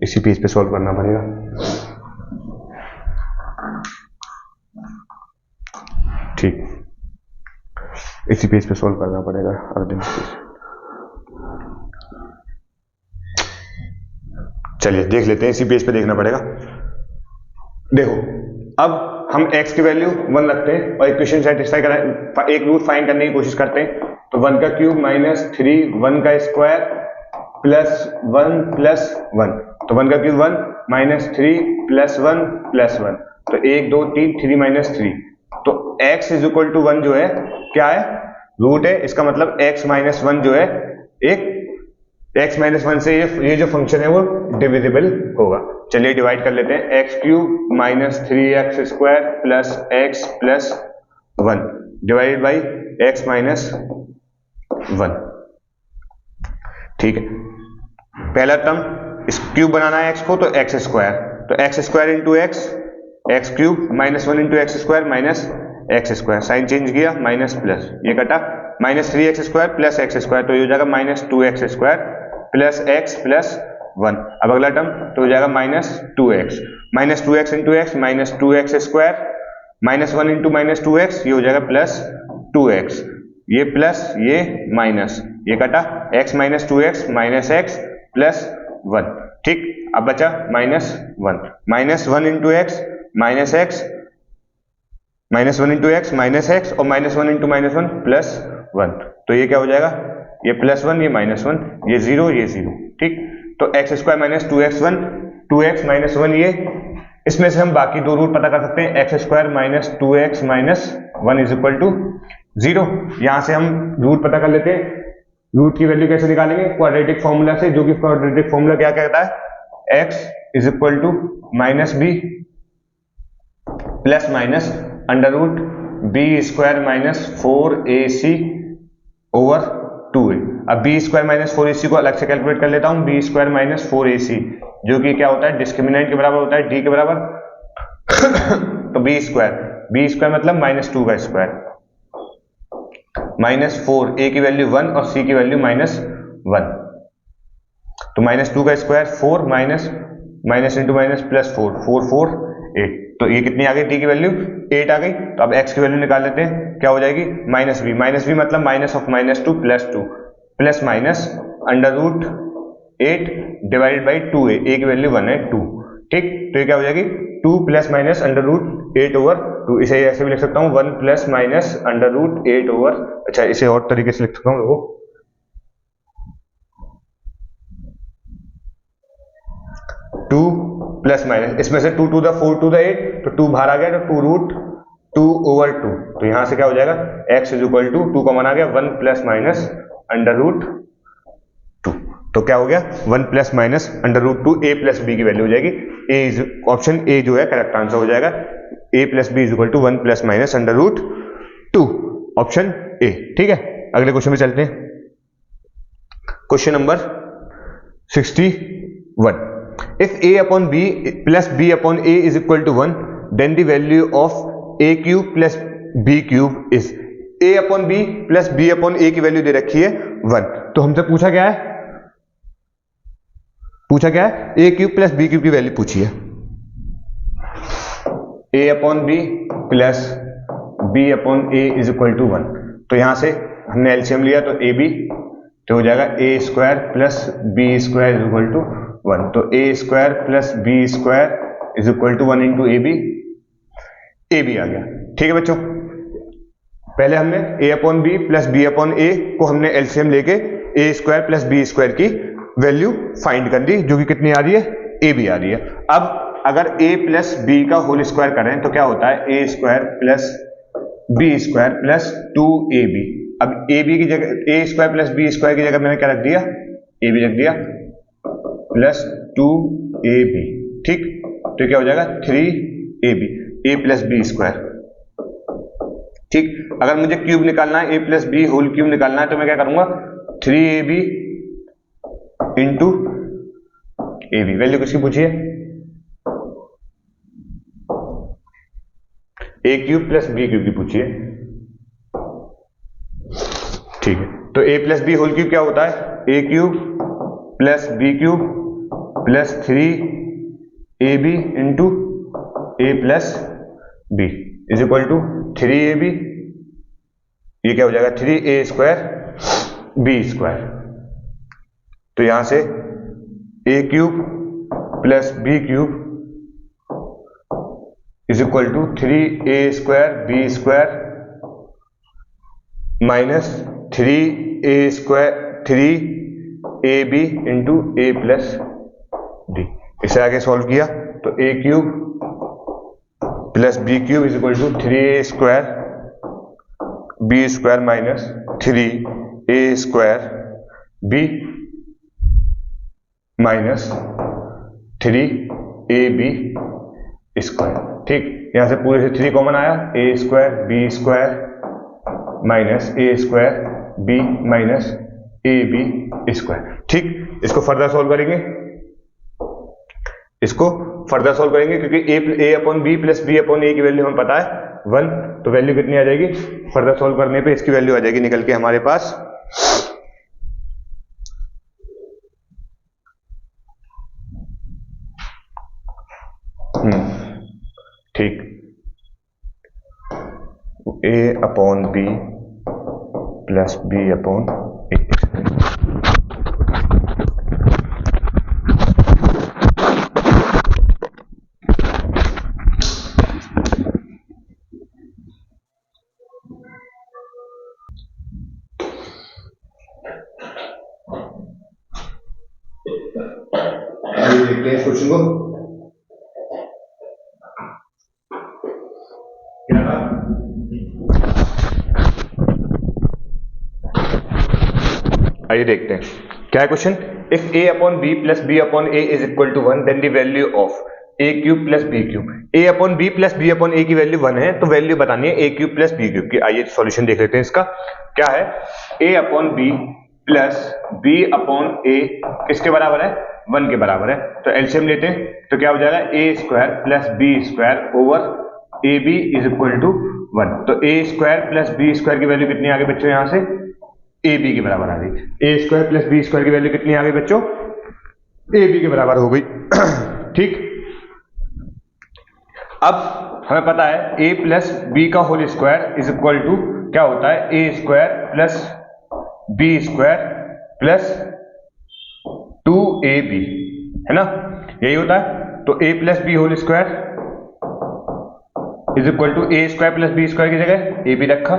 इसी पेज पे सॉल्व करना पड़ेगा। ठीक, इसी पेज पे सॉल्व करना पड़ेगा। अर्जुन चलिए देख लेते हैं, इसी पेज पे देखना पड़ेगा। देखो अब हम x की वैल्यू 1 रखते हैं और इक्वेशन सेटिस्फाई करा, एक रूट फाइंड करने की कोशिश करते हैं। तो 1 का क्यूब माइनस 3 1 का स्क्वायर प्लस 1 प्लस 1। तो 1 का क्यूब 1 माइनस 3 प्लस 1 प्लस 1। तो 1 2 3 3 माइनस 3। तो x इज इक्वल टू 1 जो है क्या है? रूट है। इसका मतलब x माइनस 1 जो है एक x माइनस 1 से ये जो फंक्शन है वो डिविजिबल होगा। चलिए डिवाइड कर लेते हैं। x cube minus 3x square plus x plus 1 divided by x minus 1। ठीक है, पहला टर्म इस क्यूब बनाना है x को, तो x स्क्वायर, तो x square into x cube minus 1 into x square minus x square, sign change किया माइनस प्लस, ये कटा minus 3x square plus x square, तो ये हो जाएगा minus 2x square plus x plus 1। अब अगला टर्म तो हो जाएगा minus 2x, minus 2x into x minus 2x square minus 1 into minus 2x, ये हो जाएगा प्लस 2x, ये प्लस ये माइनस, ये कटा x minus 2x minus x plus 1। ठीक, अब बचा minus 1, minus 1 into x minus x, minus 1 into x minus x और माइनस 1 इंटू माइनस 1 प्लस 1। तो ये क्या हो जाएगा? ये प्लस 1 ये माइनस 1, ये 0 ये 0। ठीक, तो x square minus 2x1 2x minus 1, ये इसमें से हम बाकी दो रूट पता कर सकते हैं। X square minus 2x minus 1 is equal to 0। यहां से हम रूट पता कर लेते हैं। रूट की वैल्यू कैसे निकालेंगे? क्वाड्रेटिक फॉर्मूला से, जो कि क्वाड्रेटिक फॉर्मूला क्या कहता है? x is equal to minus b plus minus under root b square minus 4ac over 2a। अब बी स्क्वायर माइनस 4ac को अलग से कैलकुलेट कर लेता हूं। बी स्क्वायर माइनस 4ac जो कि क्या होता है? डिस्क्रिमिनेंट के बराबर होता है, d के बराबर। तो बी स्क्वायर मतलब माइनस 2 का स्क्वायर माइनस 4, a की वैल्यू 1 और c की वैल्यू माइनस 1। तो माइनस 2 का square 4 minus minus into minus plus 4 4 4 8। तो ये कितनी आ गई? t की वैल्यू 8 आ गई। तो अब x की वैल्यू निकाल लेते हैं, क्या हो जाएगी? माइनस बी मतलब minus of minus 2 plus minus under root 8 divided by 2a, a की वैल्यू 1 है 2। ठीक, तो ये क्या हो जाएगी? 2 plus minus under root 8 over 2। इसे ऐसे भी लिख सकता हूँ 1 plus minus under root 8 over, अच्छा इसे और तरीके से लिख सकता हूँ, देखो 2 प्लस माइनस, इसमें से 2 टू द 4 टू द 8, तो 2 बाहर आ गया, तो 2 रूट 2 ओवर 2। तो यहां से क्या हो जाएगा? x is equal to 2 common आ गया, 1 प्लस माइनस अंडर रूट 2। तो क्या हो गया? 1 plus minus under root 2, a plus b की वैल्यू हो जाएगी a इज ऑप्शन ए जो है करेक्ट आंसर हो जाएगा। a plus B is equal to 1 plus minus under root 2, option A. ठीक है, अगले क्वेश्चन में चलते हैं। Question number 61। If a upon b plus b upon a is equal to 1, then the value of a cube plus b cube is। a upon b plus b upon a की वैल्यू दे रखी है 1। तो हमसे पूछा क्या है? a cube plus b cube की वैल्यू पूछी है। a upon b plus b upon a is equal to 1। तो यहां से हमने एलसीएम लिया तो ab, तो हो जाएगा a square plus b square is equal to 1। तो a square plus b square is equal to 1 into A B आ गया। ठीक है बच्चों, पहले हमने a upon B plus B upon A को हमने एलसीएम लेके A square plus B square की वैल्यू फाइंड कर दी, जो कि कितनी आ रही है, ए बी आ रही है। अब अगर a प्लस बी का होल स्क्वायर करें तो क्या होता है, A square plus B square plus 2ab। अब ए बी की जगह A square plus B square की जगह मैंने क्या रख दिया, ए बी रख दिया प्लस 2ab। ठीक, तो क्या हो जाएगा 3ab, ए प्लस बी स्क्वायर। ठीक, अगर मुझे क्यूब निकालना है, ए प्लस बी होल क्यूब निकालना है, तो मैं क्या करूंगा, 3ab into A B. Value किसकी पूछी है, A cube plus B cube की पूछी है। ठीक है, तो A plus B whole cube क्या होता है, A cube plus B cube plus 3ab into A plus B is equal to 3ab। ये क्या हो जाएगा, 3a स्क्वायर बी स्क्वायर। तो यहां से A cube plus B cube is equal to 3a square B square minus 3a square 3ab into A plus D. इसे आगे सॉल्व किया तो A cube plus B cube is equal to 3a square B square minus 3a square B minus 3ab square. ठीक, यहां से पूरे से 3 कॉमन आया, A square B square minus A square B minus A B square. ठीक, इसको फर्दर सॉल्व करेंगे, इसको फर्दर सॉल्व करेंगे क्योंकि A upon B plus B upon A की वैल्यू हमें पता है 1, तो वैल्यू कितनी आ जाएगी, फर्दर सॉल्व करने पे इसकी वैल्यू आ जाएगी निकल के हमारे पास ठीक, A upon B plus B upon A. देखते हैं इस क्वेश्चन को। क्या था, आइए देखते हैं क्या है question. If A upon B plus B upon A is equal to 1 then the value of A cube plus B cube. A upon B plus B upon A की वैल्यू 1 है, तो वैल्यू बतानी है A cube plus B cube की। आइए सॉल्यूशन देख लेते हैं इसका। क्या है, A upon B plus B upon A किसके बराबर है, 1 के बराबर है। तो एलसीएम लेते हैं तो क्या हो जाएगा, A square plus B square over A B is equal to 1। तो A square plus B square की वैल्यू कितनी आ गई बच्चों, यहां से ए बी के बराबर आ गई। ए स्क्वायर प्लस बी स्क्वायर की वैल्यू कितनी आ गई बच्चों, ए बी के बराबर हो गई। ठीक, अब हमें पता है a प्लस बी का whole square is equal to क्या होता है, A square plus B square plus 2ab, है ना, यही होता है। तो a plus B whole square is equal to A square plus B square की जगह ए बी रखा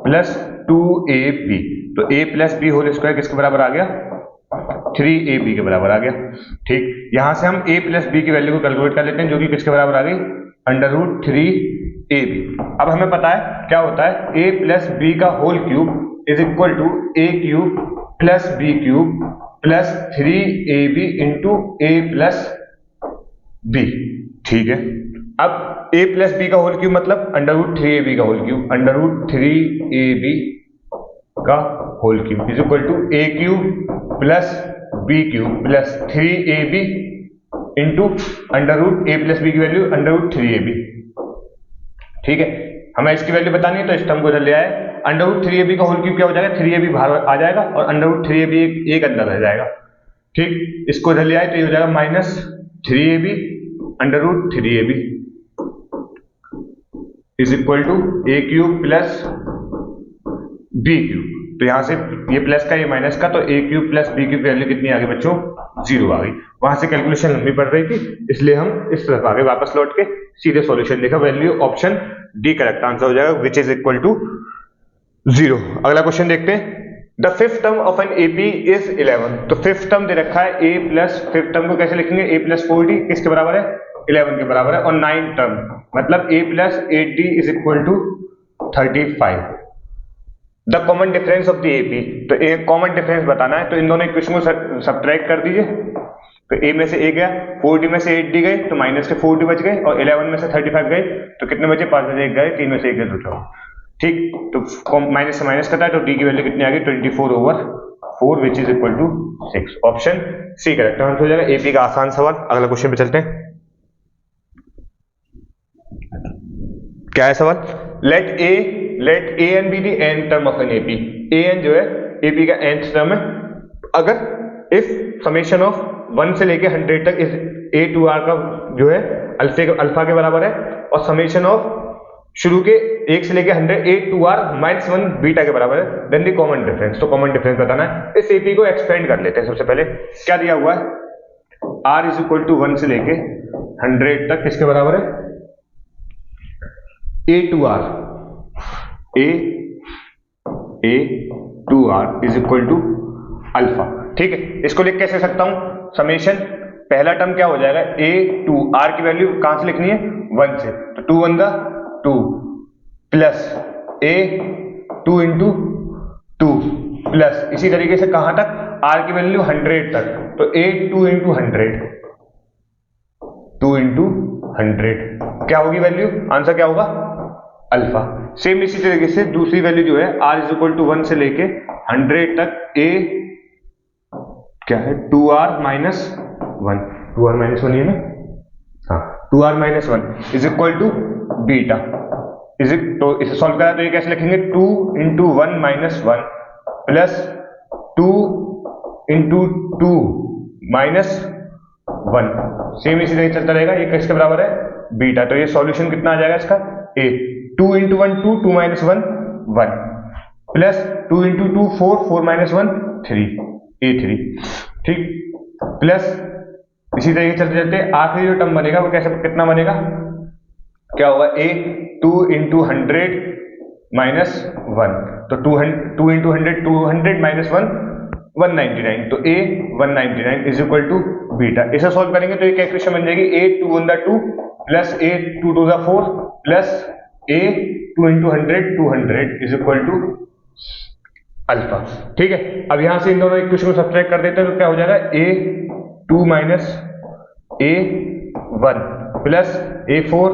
प्लस 2ab। तो a plus B whole square किसके बराबर आ गया, 3ab के बराबर आ गया। ठीक, यहां से हम a प्लस बी की वैल्यू को कैलकुलेट कर लेते हैं, जो कि किसके बराबर आ गई, √3ab। अब हमें पता है क्या होता है, a प्लस बी का whole cube is equal to a cube plus B cube plus 3ab into A plus b. ठीक है, अब a प्लस बी का होल क्यूब मतलब √3ab का होल क्यूब, √3ab का whole cube is equal to a cube plus B cube plus 3ab into √a plus b की वैल्यू √3ab। ठीक है, हमें इसकी वैल्यू बतानी है तो इस टर्म को इधर ले आए, √3ab का होल क्यूब क्या हो जाएगा, 3ab बाहर आ जाएगा और √3ab एक अंदर रह जाएगा। ठीक, इसको इधर ले आए तो ये हो जाएगा minus 3ab √3ab is equal to a cube plus B cube. तो यहां से ये प्लस का ये माइनस का, तो A cube plus B cube की वैल्यू कितनी आ गई बच्चों, 0 आ गई। वहां से कैलकुलेशन लंबी पड़ रही थी, इसलिए हम इस तरफ आगे वापस लौट के सीधे सॉल्यूशन देखा। Value option D correct answer हो जाएगा, विच इज इक्वल टू 0। अगला क्वेश्चन देखते हैं। The fifth term of an AP is 11। तो फिफ्थ टर्म दे रखा है a प्लस, फिफ्थ टर्म को कैसे लिखेंगे, a प्लस 4d किसके बराबर है, 11 के बराबर है, और 9 टर्म मतलब a plus 8d is equal to 35। The common difference of the AP, तो एक कॉमन डिफरेंस बताना है, तो इन दोनों इक्वेशन को सब्ट्रैक्ट कर दीजिए। तो a में से a गया, 4d में से 8d गए, तो माइनस के 4d बच गए, और 11 में से 35 गए, तो कितने बचे, 5 में से 1 गए, 3 में से 1 गए, तो ठीक। तो माइनस से माइनस करता है, तो d की वैल्यू कितनी आ गई, 24/4 which is equal to 6। Option C correct answer हो जाएगा। एपी का आसान सवाल। अगला क्वेश्चन पे चलते हैं। क्या है सवाल, let a n be the n term of an AP. A n जो है एपी का nth टर्म है, अगर इफ समेशन ऑफ 1 से लेके 100 तक इस a to r का जो है अल्फा के बराबर है, और समेशन ऑफ शुरू के 1 से लेके 100 a to r minus 1 beta के बराबर है, देन दी कॉमन डिफरेंस। तो कॉमन डिफरेंस बताना है। इस एपी को एक्सपेंड कर लेते हैं। सबसे पहले क्या दिया हुआ है, r इज इक्वल टू 1 से लेके 100 तक किसके बराबर है, a to r is equal to alpha. ठीक है, इसको लिख कैसे सकता हूं, समेशन पहला टर्म क्या हो जाएगा, a to r की वैल्यू कहां से लिखनी है, 1 से, तो 2 1 2 प्लस a 2 into 2 प्लस इसी तरीके से कहां तक, r की वैल्यू 100 तक, तो a 2 into 100 क्या होगी वैल्यू, आंसर क्या होगा, अल्फा। सेम इसी तरीके से दूसरी वैल्यू जो है r इज इक्वल टू 1 से लेके 100 तक a क्या है, 2r माइनस 1, 2r माइनस 1 है ना, हाँ 2r minus 1 is equal to beta. तो इसे सॉल्व करा तो ये कैसे लिखेंगे, 2 into 1 minus 1 plus 2 into 2 minus 1, same इसी तरह चलता रहेगा। ये किसके बराबर है, बीटा। तो ये सॉल्यूशन कितना आ जाएगा इसका, a 2 into 1 2, 2 minus 1 1 plus 2 into 2 4, 4 minus 1 3, a3, ठीक, प्लस इसी तरीके चलते चलते आखिरी जो टर्म बनेगा वो कैसे, कितना बनेगा, क्या होगा, a 2 into 100 माइनस 1, तो 2 into 100 200 माइनस 1 199, तो a 199 is equal to beta. इसे सॉल्व करेंगे तो ये क्या इक्वेशन बन जाएगी, a 2 1 2 plus a 2 2 4 plus a 2 into 100 200 is equal to alpha. ठीक है, अब यहां से इन दोनों इक्वेशन को सब्ट्रैक्ट कर देते हैं, तो क्या हो जाएगा, a2 minus a1 plus a4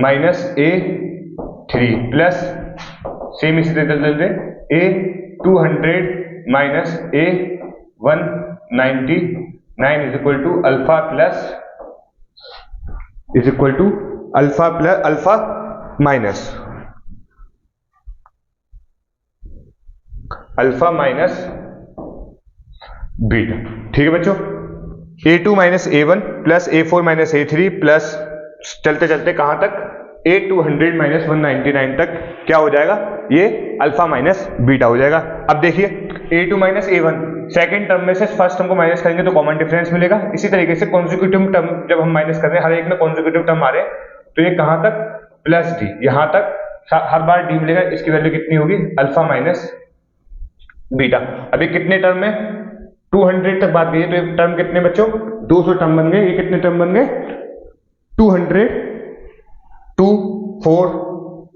minus a3 plus same इसी तरह चलते a200 minus a199 is equal to alpha plus is equal to alpha plus alpha minus alpha minus beta. ठीक है बच्चों, a2 minus a1 plus a4 minus a3 plus चलते चलते कहां तक, a200 माइनस 199 तक क्या हो जाएगा, ये अल्फा माइनस बीटा हो जाएगा। अब देखिए a2 minus a1 second term में से फर्स्ट टर्म को माइनस करेंगे तो कॉमन डिफरेंस मिलेगा। इसी तरीके से कॉन्जिक्यूटिव टर्म जब हम माइनस कर रहे हैं, हर एक में कॉन्जिक्यूटिव टर्म आ रहे हैं, तो ये कहां तक, प्लस डी, यहां तक हर बार डी मिलेगा। इसकी वैल्यू कितनी होगी, अल्फा माइनस बीटा। अभी कितने टर्म में, 200 तक बात गई है, तो ये टर्म कितने बच्चों, 200 टर्म बन गए। ये कितने टर्म बन गए, 200 2 4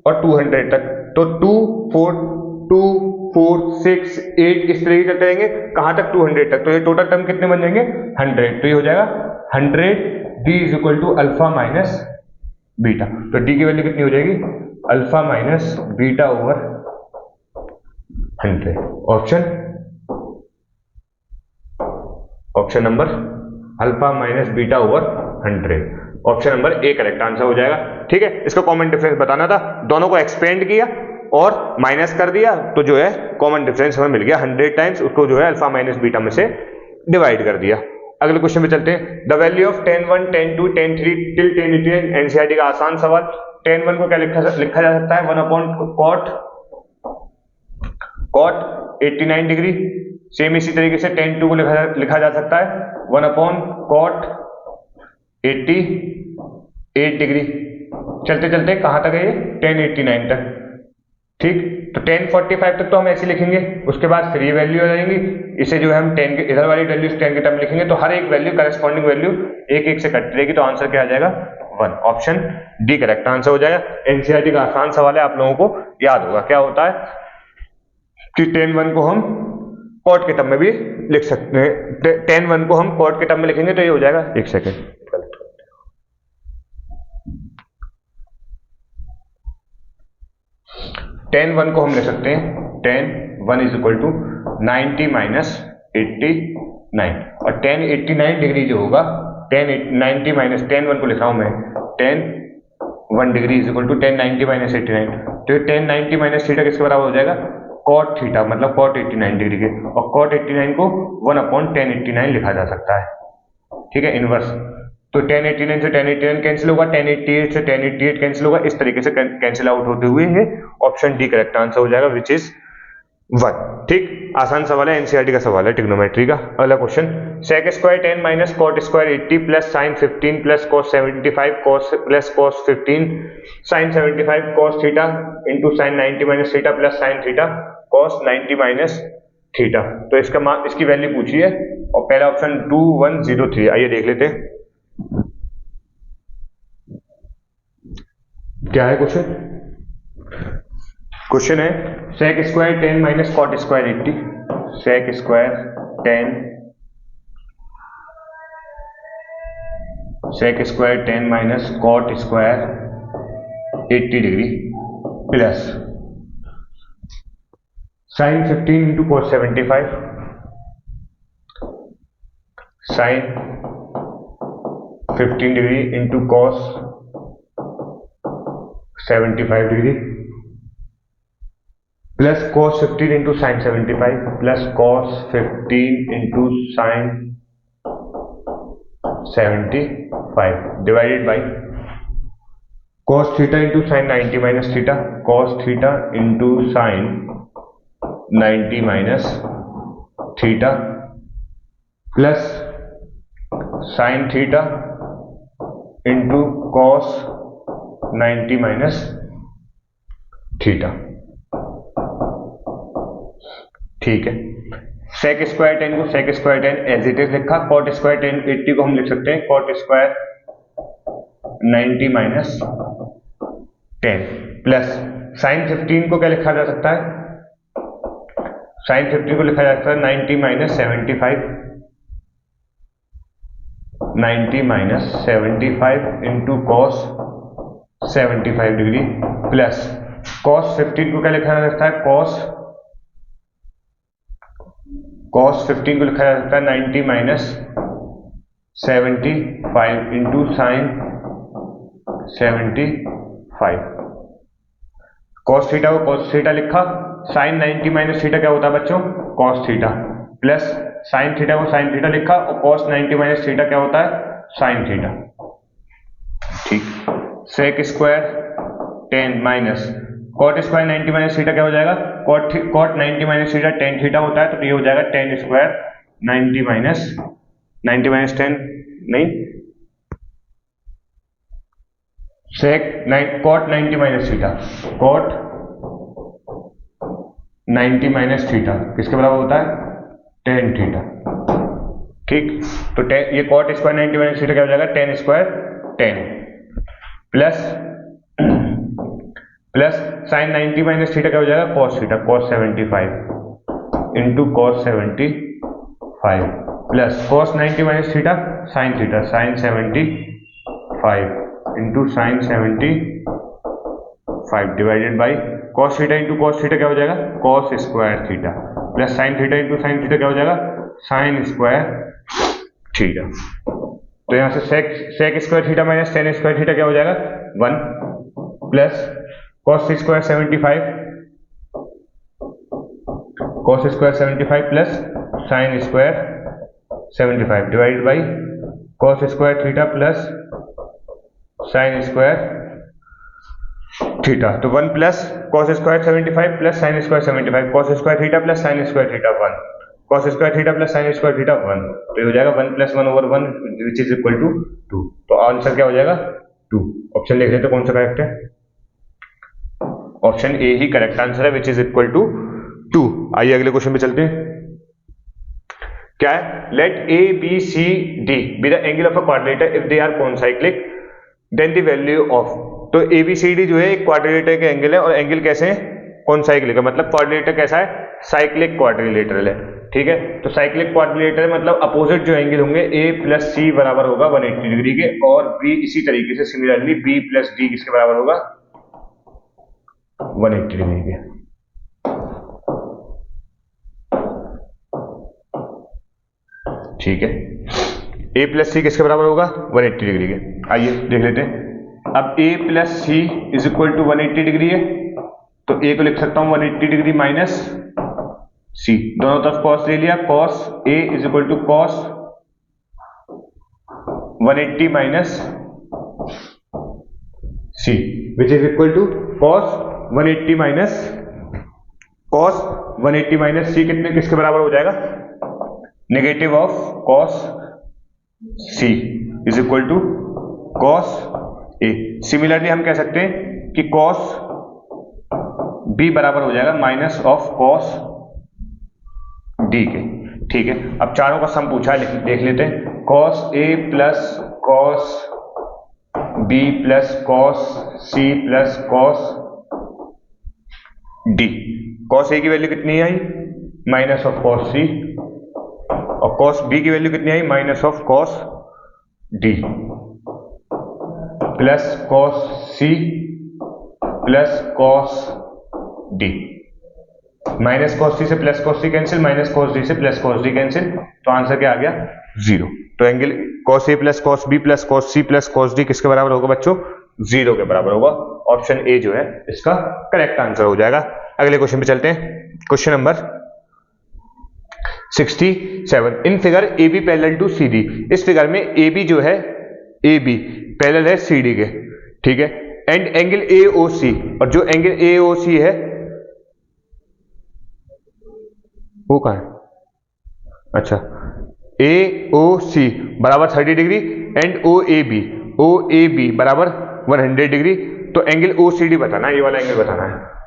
और 200 तक, तो 2 4 2 4 6 8 इस तरह चलते रहेंगे कहां तक, 200 तक। तो ये टोटल टर्म कितने बन जाएंगे, 100। तो ये हो जाएगा 100 d is equal to alpha minus beta. तो d की वैल्यू कितनी हो जाएगी, alpha minus beta over 100। Option number alpha minus beta over 100, option number A correct answer हो जाएगा। ठीक है, इसका कॉमन डिफरेंस बताना था, दोनों को एक्सपेंड किया और माइनस कर दिया, तो जो है कॉमन डिफरेंस हमें मिल गया 100 टाइम्स, उसको जो है अल्फा माइनस बीटा में से डिवाइड कर दिया। अगले क्वेश्चन पे चलते हैं। The value of 10 1 10 2 10 3 till 10 18 NCERT का आसान सवाल। 10 1 को क्या लिखा जा सकता है, 1 अपॉन कॉट 89 डिग्री सेम इसी तरीके से tan 2 को लिखा जा सकता है 1 अपॉन cot 88 डिग्री। चलते चलते कहां तक है ये, tan 89 तक। ठीक, तो tan 45 तक तो हम ऐसे लिखेंगे, उसके बाद फिर ये वैल्यू आ जाएंगी, इसे जो है हम tan के इधर वाली वैल्यू tan के टर्म लिखेंगे, तो हर एक वैल्यू करस्पॉन्डिंग वैल्यू एक एक से कट रहेगी, तो आंसर क्या आ जाएगा 1। ऑप्शन डी करेक्ट आंसर हो जाएगा। एनसीईआरटी का आसान सवाल है, आप लोगों को याद होगा। क्या होता है कि tan 1 को हम cot के टर्म में भी लिख सकते हैं, tan 1 को हम cot के टर्म में लिखेंगे तो ये हो जाएगा, एक सेकेंड, tan 1 को हम ले सकते हैं tan 1 is equal to 90 minus 89, और tan 89 डिग्री जो होगा tan 90 माइनस tan 1 को लिखा हूं मैं tan 1 degree is equal to tan 90 minus 89, तो tan 90 माइनस थीटा किसके बराबर हो जाएगा, cot थीटा, मतलब cot 89 डिग्री के, और cot 89 को 1 अपॉन tan 89 लिखा जा सकता है। ठीक है, इनवर्स, तो tan 89 से tan 89 कैंसिल होगा, tan 88 से tan 88 कैंसिल होगा, इस तरीके से कैंसिल आउट होते हुए ये ऑप्शन डी करेक्ट आंसर हो जाएगा, विच इज 1। ठीक, आसान सवाल है, एनसीईआरटी का सवाल है ट्रिग्नोमेट्री का। अगला question, sec square 10 minus cot square 80 plus sin 15 plus cos 75 cos plus cos 15 sin 75 cos theta into sin 90 minus theta plus sin theta cos 90 minus theta. तो इसकी वैल्यू पूछी है, और पहला ऑप्शन 2103। आइए देख लेते हैं क्या है क्वेश्चन। क्वेश्चन है sec square 10 minus cot square 80, sec square 10 minus cot square 80 degree plus sin 15 into cos 75 sin 15 degree into cos 75 degree plus cos 15 into sine 75 plus cos 15 into sine 75 divided by cos theta into sine 90 minus theta, cos theta into sine 90 minus theta plus sine theta into cos 90 minus theta. ठीक है, sec स्क्वायर 10 को sec square 10 as it is लिखा, cot स्क्वायर 10 80 को हम लिख सकते हैं cot square 90 minus 10 plus sin 15 को क्या लिखा जा सकता है, sin 15 को लिखा जा सकता है 90 minus 75, 90 minus 75 into cos 75 degree plus cos 15 को क्या लिखा जा सकता है, cos 15 को लिखा जा सकता है 90 minus 75 into sine 75। cos theta को cos थीटा लिखा, साइन 90 माइनस थीटा क्या होता है बच्चों, cos theta, plus sine theta को साइन थीटा लिखा, और cos 90 माइनस थीटा क्या होता है, साइन थीटा। ठीक, sec square 10 minus cot square 90 minus theta क्या हो जाएगा, cot 90 minus theta tan theta होता है, तो ये हो जाएगा tan स्क्वायर 90 माइनस 10 नहीं, sec cot 90 minus theta, cot 90 minus theta किसके बराबर होता है, tan थीटा। ठीक, तो ये cot स्क्वायर 90 माइनस थीटा क्या हो जाएगा, tan square 10 plus sign 90 minus theta क्या हो जाएगा, cos theta cos 75 into cos 75 plus cos 90 minus theta sine theta sine 75 into sine 75 divided by cos theta into cos theta क्या हो जाएगा, cos square theta plus sine theta into sine theta क्या हो जाएगा, साइन स्क्वायर थीटा। तो यहां से sec square theta minus tan square theta क्या हो जाएगा 1 plus cos square 75 plus sine square 75 divided by cos square theta plus sine square theta. तो 1 plus cos square 75 plus sine square 75, cos square theta plus sine square theta 1, cos square theta plus sine square theta 1, तो ये हो जाएगा 1 + 1/1 विच इज इक्वल टू 2। तो आंसर क्या हो जाएगा 2। ऑप्शन देख लेते कौन सा करेक्ट है। Option A he correct answer है विच इज इक्वल टू 2। आइए अगले क्वेश्चन पे चलते हैं। क्या है, let A B C D be the angle of a quadrilateral if they are concyclic then the value of. तो ए बी सी डी जो है एक क्वाड्रिलेटर के एंगल है, और एंगल कैसे है, कॉन्साइक्लिक है, मतलब क्वाड्रिलेटर कैसा है, साइक्लिक क्वाड्रिलेटरल है। ठीक है, तो साइक्लिक क्वाड्रिलेटर मतलब अपोजिट जो एंगल होंगे ए प्लस सी बराबर होगा 180 डिग्री के, और बी इसी तरीके से सिमिलरली बी प्लस डी किसके बराबर होगा 180 डिग्री के। ठीक है, a प्लस सी किसके बराबर होगा 180 डिग्री के। आइए देख लेते हैं। अब a plus C is equal to 180 degree है, तो a को लिख सकता हूं 180 डिग्री माइनस सी, दोनों तरफ cos ले लिया, cos a is equal to cos 180 minus C which is equal to cos 180 minus C कितने किसके बराबर हो जाएगा, negative of cos c is equal to cos a। Similarly हम कह सकते हैं कि cos b बराबर हो जाएगा माइनस ऑफ cos d के। ठीक है, अब चारों का सम पूछा है, देख लेते हैं। cos a plus cos b प्लस cos c plus cos d। cos a की वैल्यू कितनी आई, माइनस ऑफ cos c, और cos b की वैल्यू कितनी आई, minus of cos d, plus cos c plus cos d। Minus cos c से plus cos c cancel, minus cos d से प्लस cos d कैंसिल, तो आंसर क्या आ गया 0। तो angle cos a plus cos b प्लस cos c plus cos d किसके बराबर होगा बच्चों, 0 के बराबर होगा। ऑप्शन ए जो है इसका करेक्ट आंसर हो जाएगा। अगले क्वेश्चन पे चलते हैं। Question number 67। In figure A B parallel to C D. इस फिगर में ए बी जो है, ए बी पैरेलल है सी डी के। ठीक है, एंड एंगल ए ओ सी, और जो एंगल ए ओ सी है वो कहां है, अच्छा ए ओ सी बराबर 30 degree and O A B बराबर 100 डिग्री। तो एंगल ओ सी डी बताना है, ये वाला एंगल बताना है।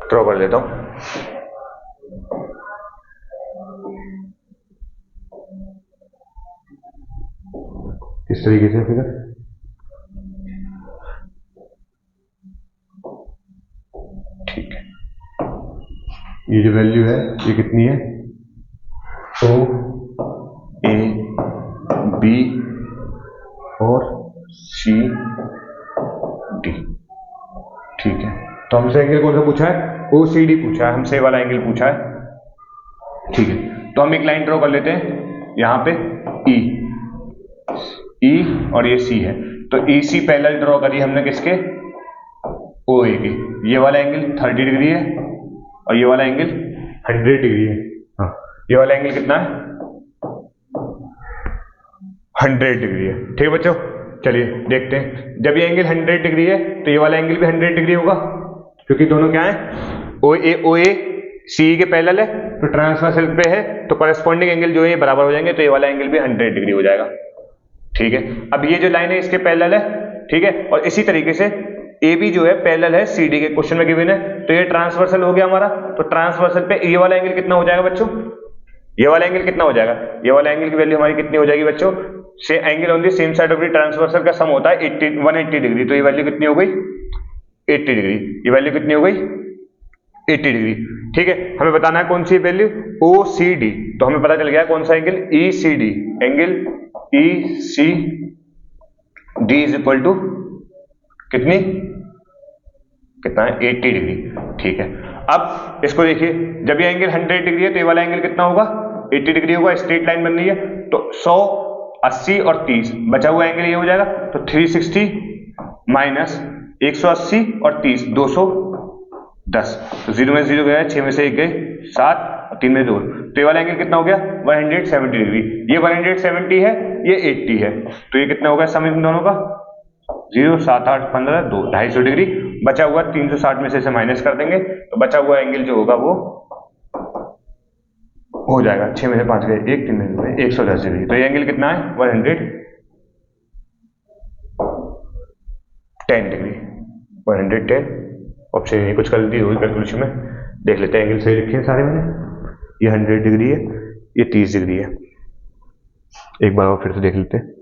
ड्रॉ कर लेता हूं। इस तरीके से फिगर, ठीक है, ये जो वैल्यू है ये कितनी है, ओ ए बी और सी डी। ठीक है, तो हमसे एंगल कौन सा पूछा है, ओ सी डी पूछा है, हमसे वाला एंगल पूछा है। ठीक है, तो हम एक लाइन ड्रॉ कर लेते हैं यहां पे, ई और ये सी है, तो ई सी पैरेलल ड्रॉ करी हमने किसके, ओ ए के। ये वाला एंगल 30 डिग्री है और ये वाला एंगल 100 डिग्री है। हाँ, ये वाला एंगल कितना है 100 डिग्री है। ठीक है बच्चों, चलिए देखते हैं। जब ये एंगल 100 डिग्री है तो ये वाला एंगल भी 100 डिग्री होगा, क्योंकि दोनों क्या है, ओ ए सी के पैरेलल है, तो ट्रांसवर्सल पे है, तो कॉरेस्पॉन्डिंग एंगल जो है ये बराबर हो जाएंगे, तो ये वाला एंगल भी 100 डिग्री हो जाएगा। ठीक है, अब ये जो लाइन है इसके पैरेलल है। ठीक है, और इसी तरीके से ए बी जो है पैरेलल है सी डी के, क्वेश्चन में गिवन है, तो ये ट्रांसवर्सल हो गया हमारा। तो ट्रांसवर्सल पे ये वाला एंगल कितना हो जाएगा बच्चों, ये वाला एंगल कितना हो जाएगा, ये वाला एंगल की वैल्यू हमारी कितनी हो जाएगी बच्चों, से angle on the same side of the transversal का सम होता है 180 डिग्री, तो ये वैल्यू कितनी हो गई 80 डिग्री। ये वैल्यू कितनी हो गई 80 डिग्री। ठीक है, हमें बताना है कौन सी वैल्यू, ओ सी डी, तो हमें पता चल गया कौन सा angle, E C D, angle E C D is equal to कितनी, कितना है 80 डिग्री। ठीक है, अब इसको देखिए, जब ये एंगल 100 डिग्री है तो ये वाला एंगल कितना होगा 80 डिग्री होगा। स्ट्रेट लाइन बन रही है, तो 100, 80 और 30, बचा हुआ एंगल ये हो जाएगा, तो 360 माइनस 180 और 30 210, तो 0 में 0 गया, 6 में से 1 गए 7 और 3 में 2, तो ये वाला एंगल कितना हो गया 170 डिग्री। ये 170 है, ये 80 है, तो ये कितना होगा सम इन दोनों का 0, 7, 8, 15, 2, 250 डिग्री। बचा हुआ 360 में से माइनस कर देंगे, तो बचा हुआ एंगल जो होगा वो हो जाएगा 6 में से 5 गए 1, 3 में से 110 डिग्री। तो ये एंगल कितना है 110 डिग्री, 110। ऑप्शन ये कुछ गलती होगी कैलकुलेशन में, देख लेते हैं। एंगल सही लिखे हैं सारे मैंने। ये 100 डिग्री है, ये 30 डिग्री है। एक बार और फिर से देख लेते हैं।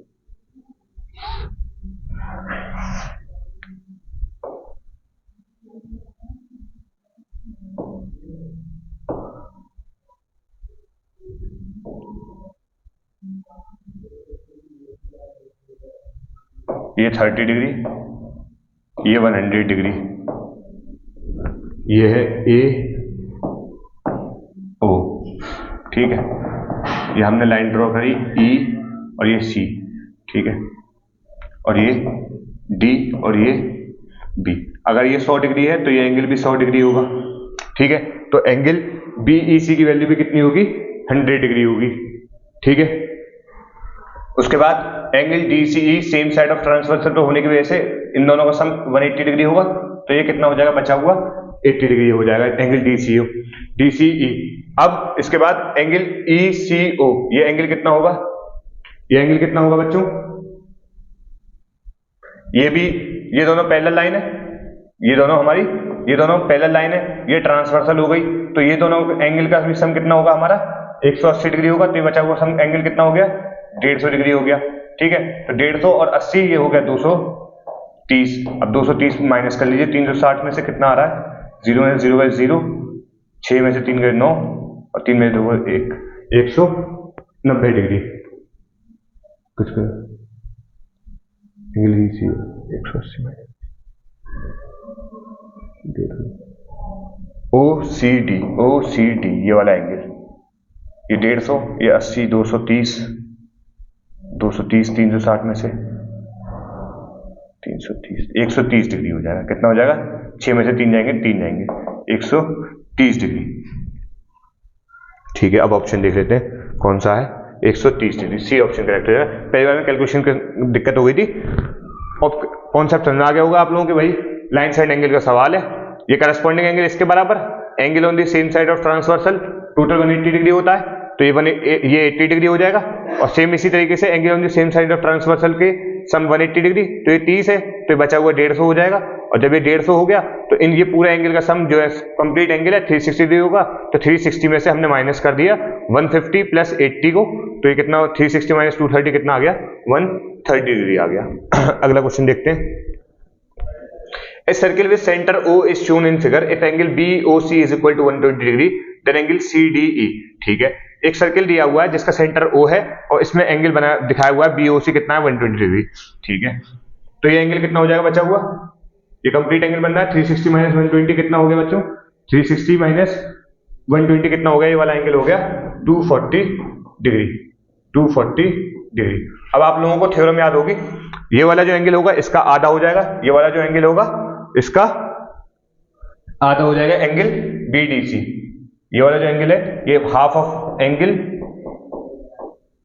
ये 30 डिग्री, ये 100 डिग्री, ये है ए ओ, ठीक है। ये हमने लाइन ड्रॉ करी ई और ये सी, ठीक है, और ये डी और ये बी। अगर ये 100 डिग्री है तो ये एंगल भी 100 डिग्री होगा, ठीक है। तो एंगल बी ई सी की वैल्यू भी कितनी होगी 100 डिग्री होगी, ठीक है। उसके बाद angle D C E same side of transversal पे होने की वजह से इन दोनों का सम 180 डिग्री होगा। तो ये कितना हो जाएगा बचा हुआ 80 डिग्री हो जाएगा angle D C O D C E. अब इसके बाद एंगल ई सी ओ, ये एंगल कितना होगा, ये एंगल कितना होगा बच्चों, ये भी, ये दोनों पैरेलल लाइन है, ये दोनों हमारी, ये दोनों पैरेलल लाइन है, ये ट्रांसवर्सल हो गई। तो ये दोनों एंगल का भी सम कितना होगा हमारा 180 डिग्री होगा। तो ये बचा हुआ सम एंगल कितना हो गया 150 डिग्री हो गया, ठीक है। तो 150 और 80 ये हो गया 230। अब 230 माइनस कर लीजिए, 360 में से कितना आ रहा है 0 में से 0 गए 0, 6 में से 3 गए 9 और 3 में से 2 गए 1, 190 डिग्री। कुछ कर एंगल 180 में ओ सी डी ये वाला एंगल, ये 150, ये 80, 230, 360 में से 330, 130 डिग्री हो जाएगा। कितना हो जाएगा 6 में से 3 जाएंगे 3 जाएंगे 130 डिग्री, ठीक है। अब ऑप्शन देख लेते हैं कौन सा है 130 डिग्री, सी ऑप्शन करेक्ट हो जाएगा। पहली बार में कैलकुलेशन की दिक्कत हो गई थी और कॉन्सेप्ट समझ आ गया होगा आप लोगों के, भाई लाइन साइड एंगल का सवाल है। ये करस्पॉन्डिंग एंगल इसके बराबर, angle on the same side of transversal total 180 degree होता है। तो ये 80 डिग्री हो जाएगा। और सेम इसी तरीके से angle on the same side of transversal के सम 180 डिग्री, तो ये 30 है, तो ये बचा हुआ 150 हो जाएगा। और जब ये 150 हो गया तो इन ये पूरा एंगल का सम जो है कंप्लीट एंगल है 360 डिग्री होगा। तो 360 में से हमने माइनस कर दिया 150 प्लस 80 को, तो ये कितना 360 माइनस 230 कितना आ गया 130 डिग्री आ गया। अगला क्वेश्चन देखते हैं। A circle with center O is shown in figure. If angle BOC is equal to 120 degree, then angle CDE, ठीक है। एक सर्किल दिया हुआ है जिसका सेंटर O है और इसमें एंगल बना दिखाया हुआ है BOC कितना है 120 डिग्री, ठीक है। तो ये एंगल कितना हो जाएगा बचा हुआ, ये कंप्लीट एंगल बन रहा है 360 माइनस 120 कितना हो गया बच्चों 360 माइनस 120 कितना हो गया, ये वाला एंगल हो गया 240 डिग्री, 240 डिग्री। अब आप लोगों को थ्योरम याद होगी, ये वाला जो एंगल होगा इसका आधा हो जाएगा, ये वाला जो एंगल होगा इसका आधा हो जाएगा एंगल BDC। ये वाला जो एंगल है ये हाफ ऑफ एंगल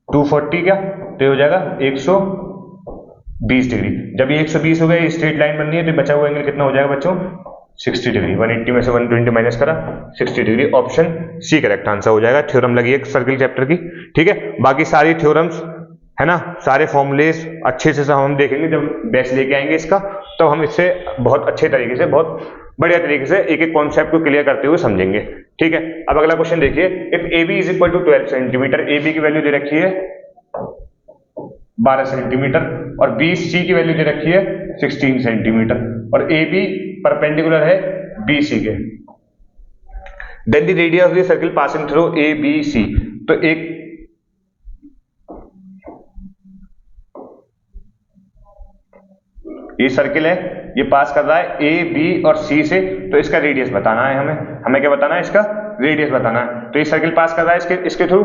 240 का, तो ये हो जाएगा 120 डिग्री। जब ये 120 हो गया, ये स्ट्रेट लाइन बन रही है, तो बचा हुआ एंगल कितना हो जाएगा बच्चों 60 डिग्री। 180 में से 120 माइनस करा 60 degree, option C correct answer हो जाएगा। थ्योरम लगी है सर्किल चैप्टर की, ठीक है। बाकी सारी थ्योरम्स है ना, सारे फॉर्मूलेस अच्छे से हम देखेंगे जब बेस लेके आएंगे इसका, तो हम इससे बहुत अच्छे तरीके से, बहुत बढ़िया तरीके से एक एक कॉन्सेप्ट को क्लियर करते हुए समझेंगे, ठीक है। अब अगला क्वेश्चन देखिए, if AB is equal to 12 centimetre, AB की वैल्यू दे रखी है 12 सेंटीमीटर और BC की वैल्यू दे रखी है 16 सेंटीमीटर और AB परपेंडिकुलर है BC के, then the radius of the circle passing through ABC। तो एक ये सर्किल है, ये पास कर रहा है A, B और C से, तो इसका रेडियस बताना है हमें क्या बताना है, इसका रेडियस बताना है। तो ये सर्किल पास कर रहा है इसके थ्रू,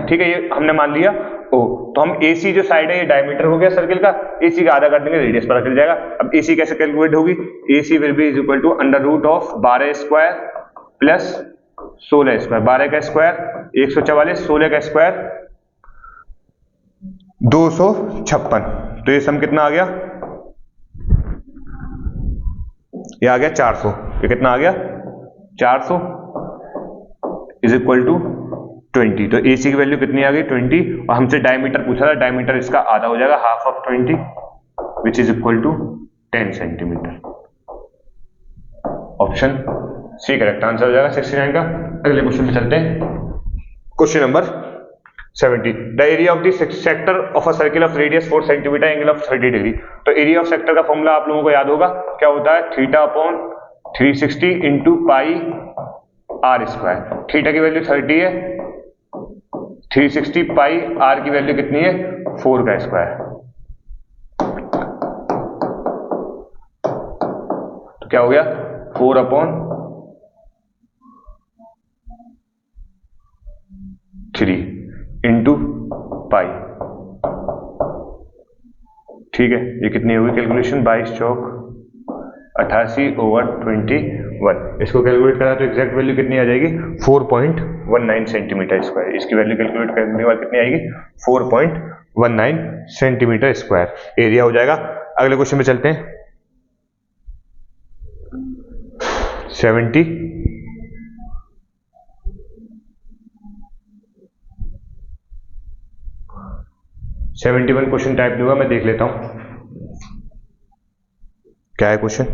ठीक है। ये हमने मान लिया O, तो हम AC जो साइड है ये डायमीटर हो गया सर्किल का, AC का आधा कर देंगे, रेडियस पता चल जाएगा। अब AC कैसे कैलकुलेट होगी, AC will be is equal to under root of 12 square plus 16 square, 12 का स्क्वायर 144, 16 का स्क्वायर 256। तो ये सम कितना आ गया, ये आ गया 400। ये कितना आ गया 400 इज इक्वल टू 20, तो AC की वैल्यू कितनी आ गई 20, और हमसे डायमीटर पूछा था, डायमीटर इसका आधा हो जाएगा, half of 20 which is equal to 10 centimetre. Option C correct answer हो जाएगा 69 का। अगले क्वेश्चन पे चलते हैं, question number 70, the area of the sector of a circle of radius 4 centimetre angle of 30 degree. तो एरिया ऑफ सेक्टर का फॉर्मूला आप लोगों को याद होगा, क्या होता है, theta upon 360 into pi are square. Theta की वैल्यू 30 है, 360 पाई आर की वैल्यू कितनी है 4 का स्क्वायर। तो क्या हो गया 4 अपॉन 3 इंटू पाई, ठीक है, ये कितनी होगी कैलकुलेशन, 22 चौक 88 ओवर 21। इसको कैलकुलेट करा तो एग्जैक्ट वैल्यू कितनी आ जाएगी 4.19 सेंटीमीटर स्क्वायर। इसकी वैल्यू कैलकुलेट करने के बाद कितनी आएगी 4.19 सेंटीमीटर स्क्वायर एरिया हो जाएगा। अगले क्वेश्चन पे चलते हैं, 71 क्वेश्चन टाइप दूंगा, मैं देख लेता हूं क्या है क्वेश्चन।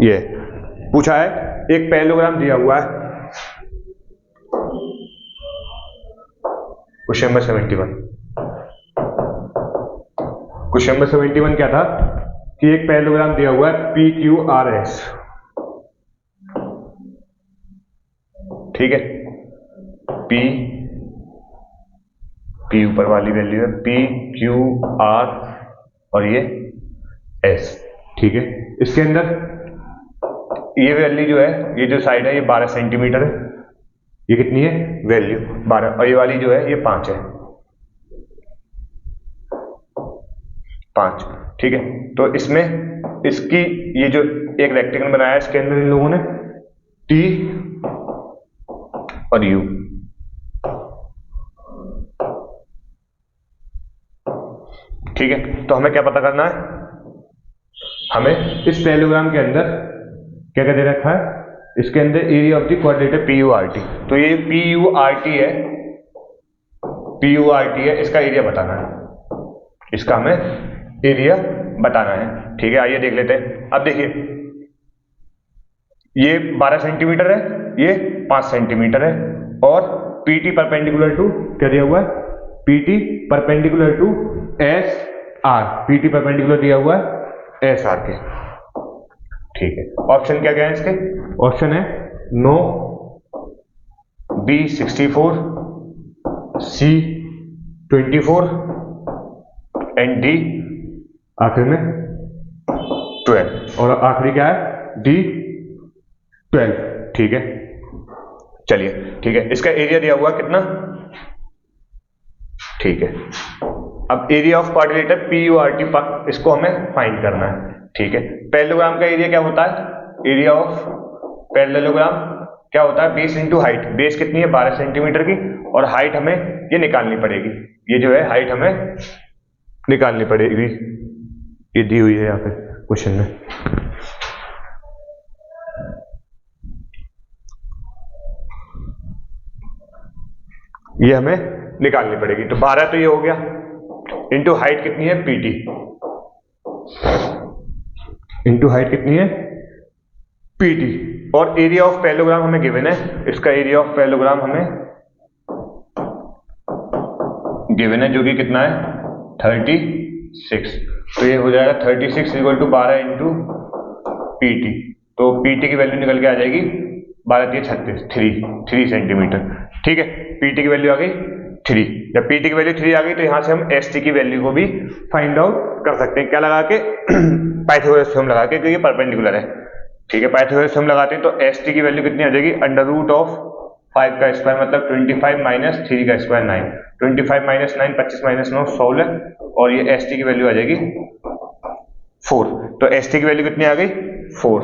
ये पूछा है, एक पैरेललोग्राम दिया हुआ है, क्वेश्चन नंबर 71। क्वेश्चन नंबर 71 क्या था कि एक पैरेललोग्राम दिया हुआ है PQRS, ठीक है, P ऊपर वाली वैल्यू है, PQR और ये S, ठीक है। इसके अंदर ये वैल्यू जो है, ये जो साइड है ये 12 सेंटीमीटर है, ये कितनी है वैल्यू 12, और ये वाली जो है ये 5 है, 5, ठीक है। तो इसमें इसकी ये जो एक रेक्टेंगल बनाया है, इसके अंदर इन लोगों ने T और U, ठीक है। तो हमें क्या पता करना है, हमें इस पैरेललोग्राम के अंदर क्या क्या दे रखा है, इसके अंदर area of the quadrilateral PURT। तो ये PURT है, PURT है, इसका एरिया बताना है, इसका हमें एरिया बताना है, ठीक है। आइए देख लेते हैं। अब देखिए ये 12 सेंटीमीटर है, ये 5 सेंटीमीटर है, और PT परपेंडिकुलर टू क्या दिया हुआ है, PT perpendicular to SR, PT perpendicular दिया हुआ है SR के, ठीक है। ऑप्शन क्या क्या है इसके, ऑप्शन है no, B 64, C 24 and D आखिर में 12, और आखिरी क्या है D 12, ठीक है। चलिए ठीक है, इसका एरिया दिया हुआ कितना, ठीक है। अब एरिया ऑफ क्वाड्रिलेटरल PURT इसको हमें फाइंड करना है, ठीक है। पैरेललोग्राम का एरिया क्या होता है, एरिया ऑफ पैरेललोग्राम क्या होता है, बेस इंटू हाइट। बेस कितनी है 12 सेंटीमीटर की, और हाइट हमें ये निकालनी पड़ेगी, ये जो है हाइट हमें निकालनी पड़ेगी, ये दी हुई है यहाँ पे क्वेश्चन में। ये हमें निकालनी पड़ेगी, तो 12 तो ये हो गया, इंटू हाइट कितनी है PT, इंटू हाइट कितनी है PT, और एरिया ऑफ पैरेललोग्राम हमें गिवन है, इसका एरिया ऑफ पैरेललोग्राम हमें गिवन है, जो कि कितना है 36। तो ये हो जाएगा 36 इक्वल टू 12 इंटू PT, तो PT की वैल्यू निकल के आ जाएगी 12 36, 3 सेंटीमीटर, ठीक है। PT की वैल्यू आ गई 3, जब PT की वैल्यू 3 आ गई तो यहां से हम ST की वैल्यू को भी फाइंड आउट कर सकते हैं, क्या लगा के पाइथागोरस थ्योरम लगा के, क्योंकि परपेंडिकुलर है, ठीक है। पाइथागोरस थ्योरम लगाते हैं तो ST की वैल्यू कितनी आ जाएगी, अंडर रूट ऑफ 5 का स्क्वायर मतलब 25 माइनस 3 का स्क्वायर 9, 25 माइनस 9 25 माइनस 9 16, और ये ST की वैल्यू आ जाएगी 4। तो ST की वैल्यू कितनी आ गई 4,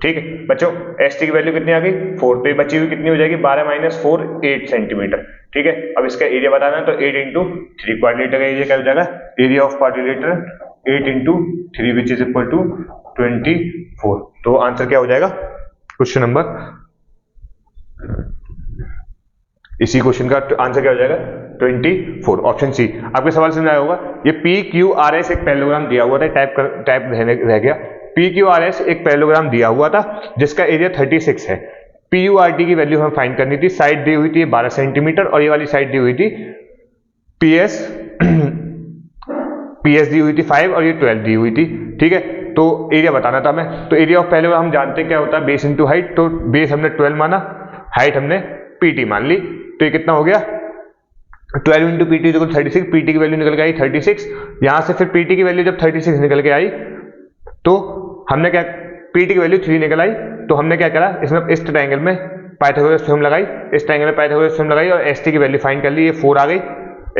ठीक है बच्चों। ST की वैल्यू कितनी आ गई 4, तो ये बची हुई कितनी हो जाएगी 12 माइनस 4 8 सेंटीमीटर, ठीक है। अब इसका एरिया बताना है, तो 8 इंटू 3, क्वाड्रिलेटर का एरिया क्या हो जाएगा, area of quadrilateral 8 into 3 which is equal to 24। तो आंसर क्या हो जाएगा क्वेश्चन नंबर इसी क्वेश्चन का आंसर क्या हो जाएगा 24। Option C. आपके सवाल समझ आया होगा। ये PQRS एक पैरेललोग्राम दिया हुआ था, टाइप रह गया। PQRS एक पैरेललोग्राम दिया हुआ था जिसका एरिया 36 है। PURT की वैल्यू हमें फाइंड करनी थी। साइड दी हुई थी 12 सेंटीमीटर और ये वाली साइड दी हुई थी PS दी हुई थी 5 और ये 12 दी हुई थी। ठीक है, तो एरिया बताना था हमें। तो एरिया ऑफ पैरेललोग्राम हम जानते हैं क्या होता है, बेस इंटू हाइट। तो बेस हमने 12 माना, हाइट हमने PT मान ली। तो ये कितना हो गया 12 इंटू PT इक्वल 36। PT की वैल्यू निकल के आई 36। यहां से फिर PT की वैल्यू जब 36 निकल के आई तो हमने क्या, PT की वैल्यू 3 निकल आई। तो हमने क्या करा, इसमें इस ट्रायंगल में पाइथागोरस थ्योरम लगाई, इस ट्रायंगल में पाइथागोरस थ्योरम लगाई और ST की वैल्यू फाइंड कर ली। ये 4 आ गई।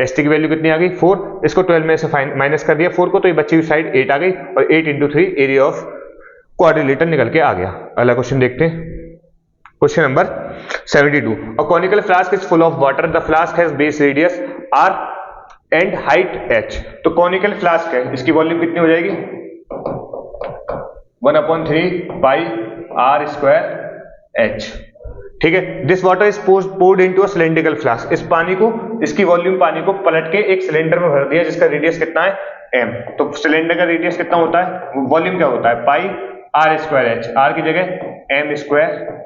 ST की वैल्यू कितनी आ गई 4। इसको 12 में से माइनस कर दिया 4 को, तो ये बची हुई साइड 8 आ गई और 8 इंटू 3 एरिया ऑफ क्वाड्रिलेटर निकल के आ गया। अगला क्वेश्चन देखते हैं, question number 72। A conical flask is full of water, the flask has base radius R and height H। तो कॉनिकल फ्लास्क है, इसकी वॉल्यूम कितनी हो जाएगी 1/3 पाई R स्क्वायर H। ठीक है, this water is poured into a cylindrical flask. इस पानी को, इसकी वॉल्यूम पानी को पलट के एक सिलेंडर में भर दिया जिसका रेडियस कितना है M। तो सिलेंडर का रेडियस कितना होता है, वॉल्यूम क्या होता है पाई R स्क्वायर H, R की जगह M स्क्वायर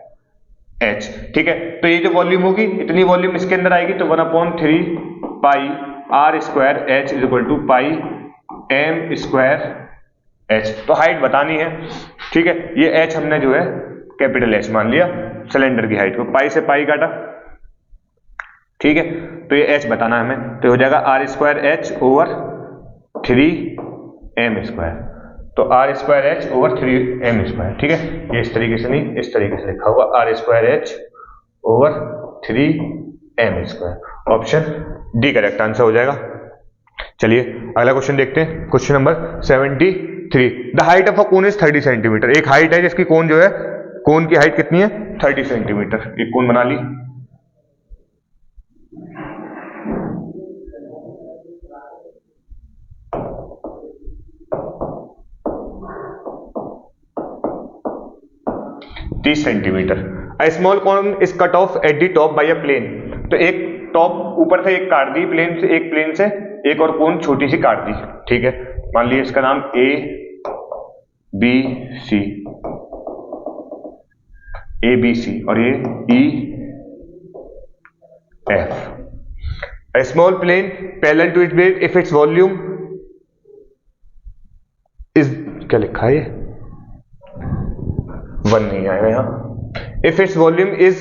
H। ठीक है, तो ये जो वॉल्यूम होगी, इतनी वॉल्यूम इसके अंदर आएगी, तो 1/3 pi R square H is equal to pi M square H। तो हाइट बतानी है। ठीक है, ये H हमने जो है कैपिटल H मान लिया, सिलेंडर की हाइट को पाई से पाई काटा। ठीक है, तो ये H बताना है हमें, तो हो जाएगा R square H over 3M square. तो R square H over 3M square. ठीक है, ये इस तरीके से नहीं, इस तरीके से लिखा होगा R square H over 3M square. Option D correct answer हो जाएगा। चलिए अगला क्वेश्चन देखते हैं, question number 73। The height of a cone is 30 centimetre. एक हाइट है जिसकी कोन जो है, कोन की हाइट कितनी है 30 सेंटीमीटर। एक कोन बना ली। Centimetre. A small cone is cut off at the top by a plane. तो एक टॉप ऊपर से एक काट दी प्लेन से, एक प्लेन से एक और कोन छोटी सी काट दी। ठीक है, मान लीजिए इसका नाम ABC और ये EF। A small plane parallel to its base if its volume is, क्या लिखा है ये 1 नहीं आएगा यहाँ। If its volume is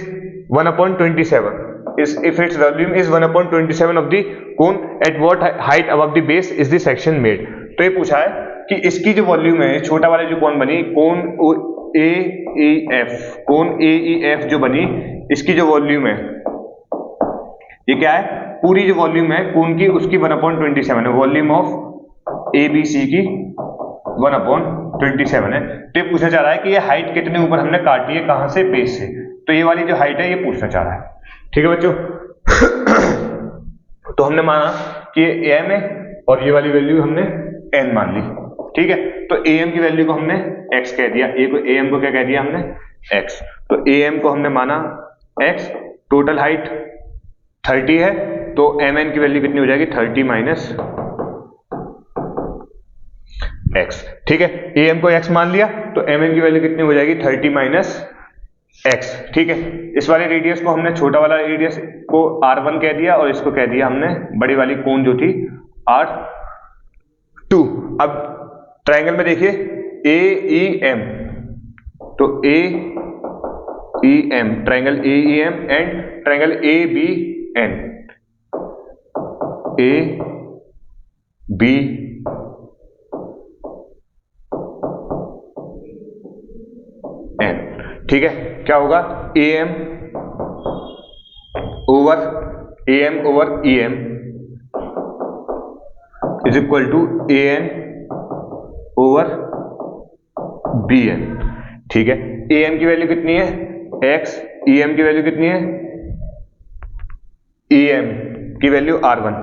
1/27 if its volume is 1/27 of the cone at what height above the base is the section made। तो ये पूछा है कि इसकी जो वॉल्यूम है, छोटा वाले जो कोन बनी, कोन AEF, कोन AEF जो बनी, इसकी जो वॉल्यूम है, ये क्या है, पूरी जो वॉल्यूम है कोन की उसकी 1/27 है। वॉल्यूम ऑफ ABC की 1/27 है। तो ये पूछना चाह रहा है कि ये हाइट कितने ऊपर हमने काटी है, कहां से, बेस से। तो ये वाली जो हाइट है ये पूछना चाह रहा है। ठीक है बच्चों, तो हमने माना कि ये AM है और ये वाली वैल्यू हमने N मान ली। ठीक है, तो AM की वैल्यू को हमने X कह दिया, AM को क्या कह दिया हमने X। तो AM को हमने माना X। टोटल हाइट 30 है, तो MN की वैल्यू कितनी हो जाएगी 30 माइनस X। ठीक है, AM को X मान लिया, तो MN की वैल्यू कितनी हो जाएगी 30 माइनस X। ठीक है, इस वाले रेडियस को हमने, छोटा वाला रेडियस को R1 कह दिया और इसको कह दिया हमने बड़ी वाली कोन जो थी R2। अब ट्रायंगल में देखिए AEM, तो AEM, triangle AEM and triangle ABN, ABN। ठीक है, क्या होगा AM over EM is equal to AN over BN। ठीक है, AM की वैल्यू कितनी है X, EM की वैल्यू कितनी है, EM की value R1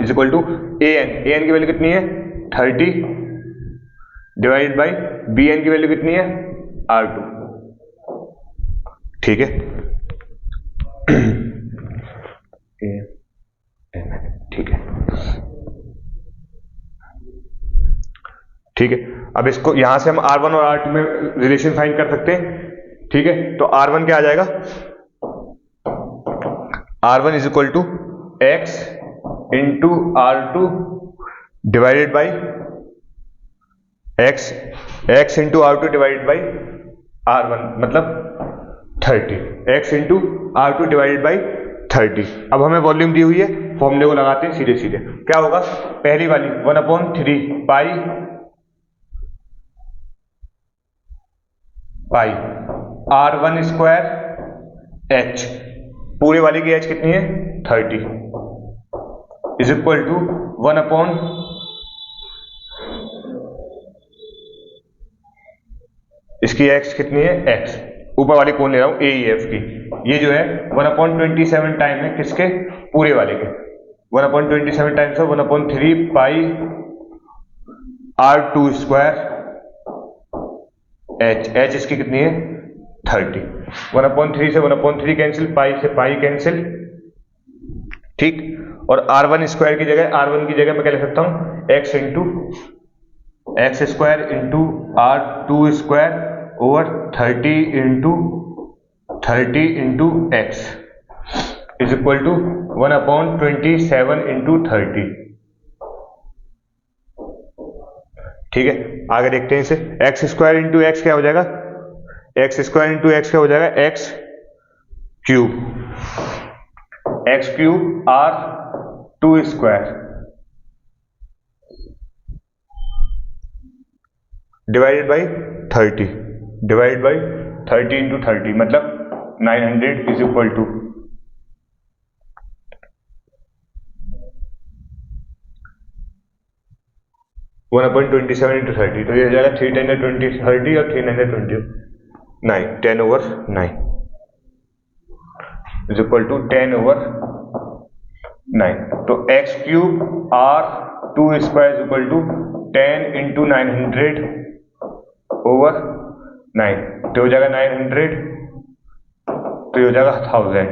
is equal to AN की वैल्यू कितनी है 30 डिवाइडेड बाई BN की वैल्यू कितनी है R2। ठीक है। ठीक है, ठीक है। अब इसको यहां से हम R1 और R2 में रिलेशन फाइंड कर सकते हैं। ठीक है, तो R1 क्या आ जाएगा, R1 is equal to x into R2 divided by x into R2 divided by R1, मतलब 30, x into R2 divided by 30। अब हमें वॉल्यूम दी हुई है, फॉर्मूले को लगाते हैं सीधे सीधे। क्या होगा, पहली वाली 1/3 पाई R1 स्क्वायर H, पूरे वाले की H कितनी है 30, इज इक्वल टू 1 इसकी X कितनी है X, ऊपर वाली कौन ले रहा हूं AEF की, ये जो है 1/27 टाइम है किसके, पूरे वाले के। 1/27 टाइम्स 1/3 पाई R2 स्क्वायर H इसकी कितनी है 30। 1/3 से 1/3 कैंसिल, पाई से पाई कैंसिल, ठीक। और R1 स्क्वायर की जगह, R1 की जगह मैं क्या लिख सकता हूं, x square into R2 square over 30 into x is equal to 1/27 into 30। ठीक है, आगे देखते हैं इसे। एक्स स्क्वायर इंटू एक्स क्या हो जाएगा, एक्स स्क्वायर इंटू एक्स क्या हो जाएगा, x cube R2 square divided by 30 into 30, मतलब 900 इज इक्वल टू 1/27 इंटू 30, तो ये हो जाएगा 320 30 और 320 9, 10/9 इज इक्वल टू 10/9। तो x cube R2 square is equal to 10 into 900/9, तो हो जाएगा 900, तो ये हो जाएगा 1000।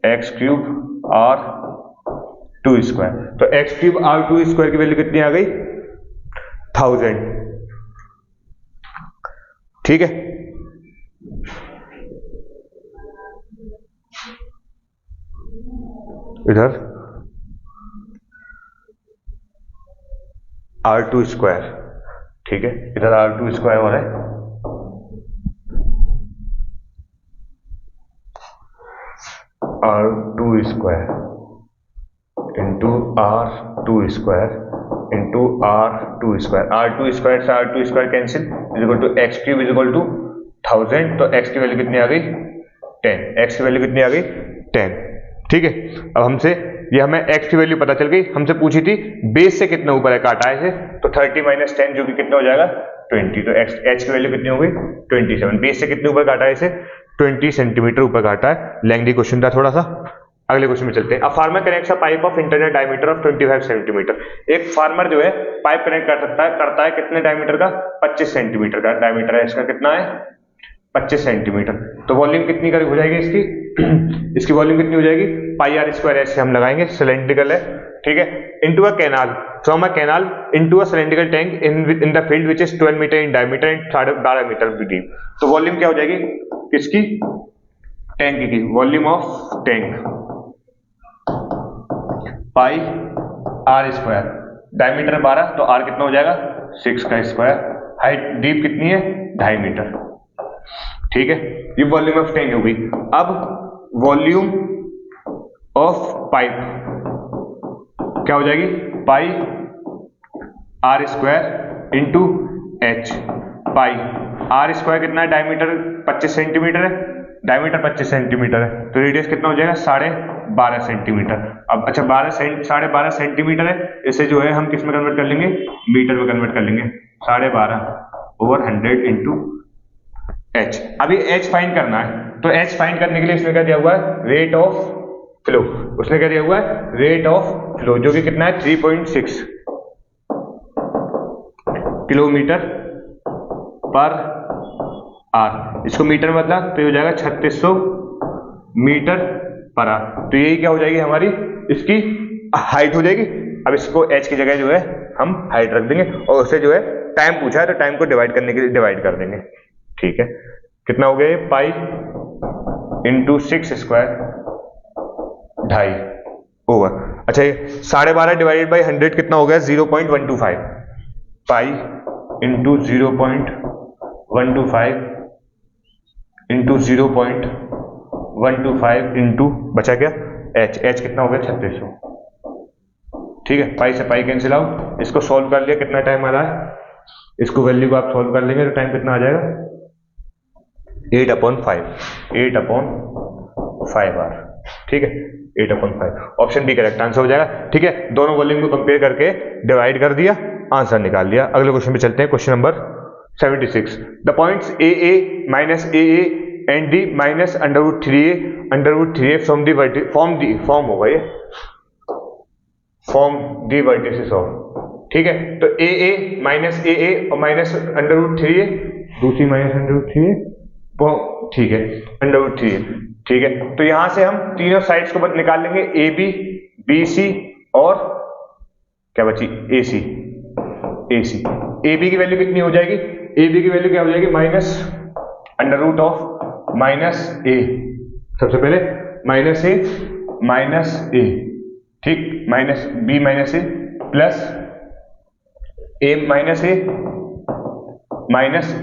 एक्स क्यूब R2 स्क्वायर, तो एक्स क्यूब R2 स्क्वायर की वैल्यू कितनी आ गई 1000। ठीक है, इधर R2 स्क्वायर, ठीक है, इधर R2 स्क्वायर हो रहा है, R2 square into R2 square into R2 square, R2 square से R2 square cancel, is equal to x cube is equal to 1000। तो एक्स की वैल्यू कितनी आ गई 10, एक्स की वैल्यू कितनी आ गई 10। ठीक है, अब हमसे ये हमें एक्स की वैल्यू पता चल गई, हमसे पूछी थी बेस से कितना ऊपर है काटा है, तो 30 माइनस 10 जो कि कितना हो जाएगा 20, तो एच की वैल्यू कितनी हो गई 27। बेस से कितने ऊपर काटा है इसे 20 सेंटीमीटर ऊपर काटा है। लेंथी क्वेश्चन था थोड़ा सा, अगले क्वेश्चन में चलते हैं। A farmer connects a pipe of internal diameter of 25 centimetre. एक फार्मर जो है पाइप कनेक्ट करता है कितने डायमीटर का, 25 सेंटीमीटर का डायमीटर है इसका, कितना है 25 सेंटीमीटर। तो वॉल्यूम कितनी हो जाएगी इसकी इसकी वॉल्यूम कितनी हो जाएगी पाई आर स्क्वायर, ऐसे हम लगाएंगे, सिलेंड्रिकल है, ठीक है, into a canal, from a canal into a cylindrical tank in the field which is 12 metre in diameter and 12 metre deep. तो वॉल्यूम क्या हो जाएगी किसकी, टैंक की, volume of tank pi are square, diameter 12 तो आर कितना हो जाएगा 6 का स्क्वायर, हाइट डीप कितनी है 2.5 मीटर। ठीक है, ये वॉल्यूम ऑफ टैंक हो गई। अब वॉल्यूम ऑफ पाइप क्या हो जाएगी, pi are square into H, pi are square कितना है, डायमीटर 25 सेंटीमीटर है, डायमीटर 25 सेंटीमीटर है, तो रेडियस कितना हो जाएगा 12.5 सेंटीमीटर। अब अच्छा 12.5 सेंटीमीटर है, इसे जो है हम किस में कन्वर्ट कर लेंगे, मीटर में कन्वर्ट कर लेंगे, 12.5/100 इंटू एच। अभी एच फाइंड करना है, तो एच फाइंड करने के लिए इसमें क्या दिया हुआ है, रेट ऑफ फ्लो, उसने क्या दिया हुआ है रेट ऑफ फ्लो, जो कि कितना है 3.6 किलोमीटर पर आर, इसको मीटर में बदला तो ये हो जाएगा 3600 मीटर पर आवर। तो यही क्या हो जाएगी हमारी इसकी हाइट हो जाएगी। अब इसको एच की जगह जो है हम हाइट रख देंगे और उससे जो है टाइम पूछा है तो टाइम को डिवाइड करने के लिए डिवाइड कर देंगे। ठीक है, कितना हो गया ये पाई इंटू 6 स्क्वायर 2.5 ओवर। अच्छा ये 12.5 डिवाइडेड बाई 100 कितना हो गया 0.125 पाई इंटू 0.125 इंटू 0.125 इंटू बचा क्या एच, एच कितना हो गया 3600। ठीक है, पाई से पाई कैंसिल आउट, इसको सॉल्व कर लिया, कितना टाइम आ रहा है, इसको वैल्यू को आप सॉल्व कर लेंगे तो टाइम कितना आ जाएगा 8/5 आवर। ठीक है, 8/5 ऑप्शन डी करेक्ट आंसर हो जाएगा। ठीक है, दोनों वॉल्यूम को कंपेयर करके डिवाइड कर दिया, आंसर निकाल लिया। अगले क्वेश्चन पे चलते हैं, question number 76। The points A A minus A A and D minus √3a from the form होगा ये फॉर्म दी वर्टिसेस ऑफ। ठीक है, तो ए ए माइनस ए ए और माइनस √3a, दूसरी माइनस √3a, ठीक है √3a। ठीक है, तो यहां से हम तीनों साइड्स को निकाल लेंगे, ए बी बी सी और क्या बची ए सी। ए बी की वैल्यू कितनी हो जाएगी, ए बी की वैल्यू क्या हो जाएगी माइनस ए, सबसे पहले माइनस ए, ठीक, माइनस बी माइनस ए प्लस ए माइनस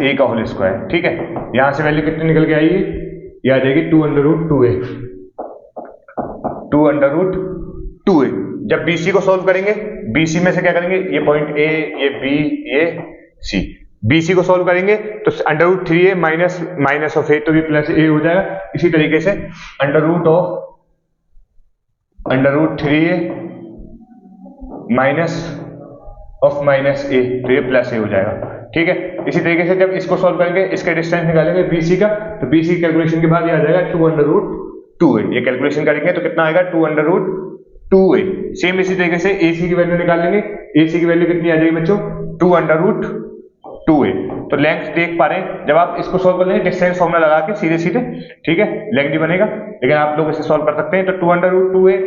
ए का होल स्क्वायर। ठीक है, यहां से वैल्यू कितनी निकल के आएगी, ये आ जाएगी 2√2a। जब BC को सॉल्व करेंगे, BC में से क्या करेंगे, ये पॉइंट ए, ये बी, ये सी, BC को सॉल्व करेंगे तो √3a माइनस ऑफ ए तो भी प्लस ए हो जाएगा। इसी तरीके से √3a माइनस ए तो ये प्लस ए हो जाएगा। ठीक है, इसी तरीके से जब इसको सॉल्व करेंगे, इसका डिस्टेंस निकालेंगे BC का, तो BC कैलकुलेशन के बाद ये आ जाएगा 2√2a। ये कैलकुलेशन करेंगे तो कितना आएगा 2√2a। सेम इसी तरीके से AC की वैल्यू निकाल लेंगे, AC की वैल्यू कितनी आ जाएगी बच्चों 2√2a। तो लेंथ देख पा रहे हैं, जब आप इसको सॉल्व कर लेंगे डिस्टेंस फॉर्मूला लगा के सीधे सीधे, ठीक है, लेंथ भी बनेगा, लेकिन आप लोग इसे सॉल्व कर सकते हैं। तो 2√2a।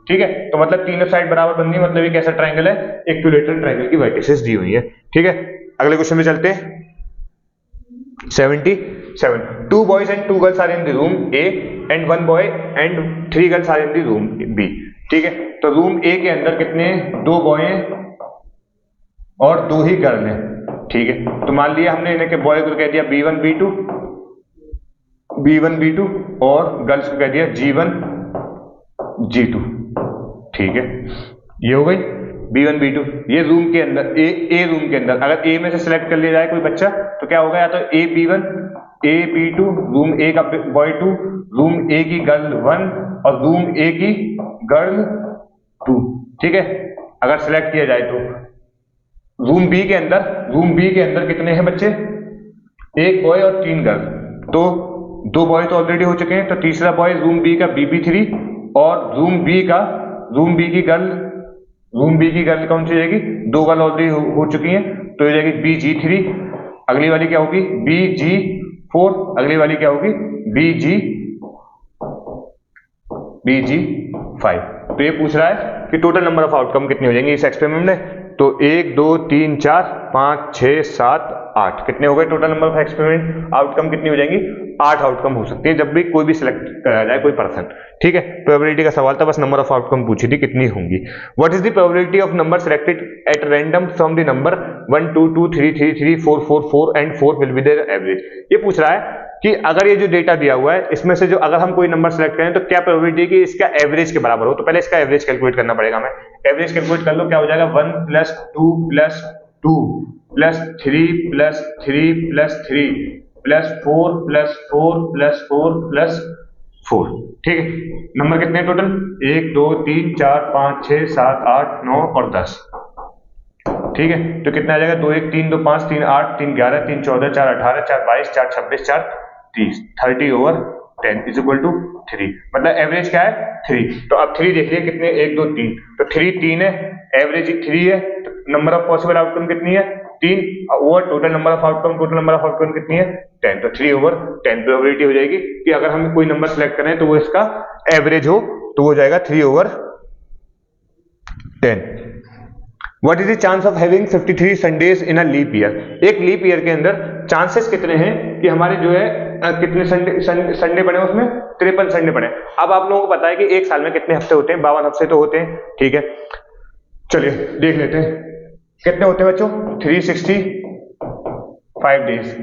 ठीक है, तो मतलब तीनों साइड बराबर बननी है, मतलब ये कैसा ट्रायंगल है, इक्विलैटरल ट्रायंगल की वर्टिसेस दी हुई है। ठीक है, अगले क्वेश्चन में चलते हैं 77। 2 boys and 2 girls are in the room A and 1 boy and 3 girls are in the room B। ठीक है, तो रूम A के अंदर कितने, 2 बॉय हैं और 2 ही गर्ल हैं। ठीक है, तो मान लिया हमने इन्हें के बॉय को कह दिया B1 B2 और गर्ल्स को कह दिया G1 G2। ठीक है, ये हो गई B1 B2। ये रूम के अंदर ए रूम के अंदर अगर A में से सिलेक्ट कर लिया जाए कोई बच्चा तो क्या होगा, या तो A B1 A B2, room A का बॉय 2, रूम A की गर्ल 1 और रूम A की गर्ल 2। ठीक है, अगर सिलेक्ट किया जाए तो रूम B के अंदर कितने हैं बच्चे, 1 बॉय और 3 गर्ल, तो 2 बॉय तो ऑलरेडी हो चुके हैं, तो तीसरा बॉय रूम B का BB3 और रूम B की गर्ल कौन सी जाएगी, 2 गर्ल ऑलरेडी हो चुकी हैं, तो ये जाएगी BG3, अगली वाली क्या होगी BG4, अगली वाली क्या होगी BG5। तो ये पूछ रहा है कि टोटल नंबर ऑफ आउटकम कितनी हो जाएंगे इस एक्सपेरिमेंट में, तो 1 2 3 4 5 6 7 8 कितने हो गए total number of experiment, outcome कितनी हो जाएंगी, 8 आउटकम हो सकती है जब भी कोई भी सिलेक्ट करा जाए कोई पर्सन। ठीक है, प्रोबेबिलिटी का सवाल था, बस नंबर ऑफ आउटकम पूछी थी कितनी होंगी। What is the probability of number selected at random from the number 1 2 2 3 3 3 4 4 4 and 4 will be there average. ये पूछ रहा है कि अगर ये जो डेटा दिया हुआ है इसमें से जो अगर हम कोई नंबर सेलेक्ट करें तो क्या प्रोबेबिलिटी है कि इसका एवरेज के बराबर हो। तो पहले इसका एवरेज कैलकुलेट करना पड़ेगा, हमें एवरेज कैलकुलेट कर लो, क्या हो जाएगा 1 + 2 + 2 + 3 + 3 + 3 + 4 + 4 + 4 + 4। ठीक है, नंबर कितने टोटल 1 2 3 4 5 6 7 8 9 और 10। ठीक है, तो कितना आ जाएगा 2 1 3 2 5 3 8 3 11 3 14 4 18 4 22 4 26 4 30 30/10 = 3, मतलब एवरेज क्या है 3। तो अब 3 देख लिया कितने 1 2 3, तो 3 3 है, एवरेज 3 है, तो नंबर ऑफ पॉसिबल आउटकम कितनी है 3 over total number of outcome, total number of outcome कितनी है 10, तो 3/10 प्रोबेबिलिटी हो जाएगी कि अगर हम कोई नंबर सेलेक्ट करें तो वो इसका एवरेज हो, तो वो हो जाएगा 3/10। What is the chance of having 53 Sundays in a leap year? एक लीप ईयर के अंदर चांसेस कितने हैं कि हमारे जो है कितने संडे बने, उसमें 53 संडे बने। अब आप लोगों को पता है कि एक साल में कितने हफ्ते होते हैं, 52 हफ्ते तो होते हैं, ठीक है। चलिए देख लेते हैं कितने होते हैं बच्चों, 365 डेज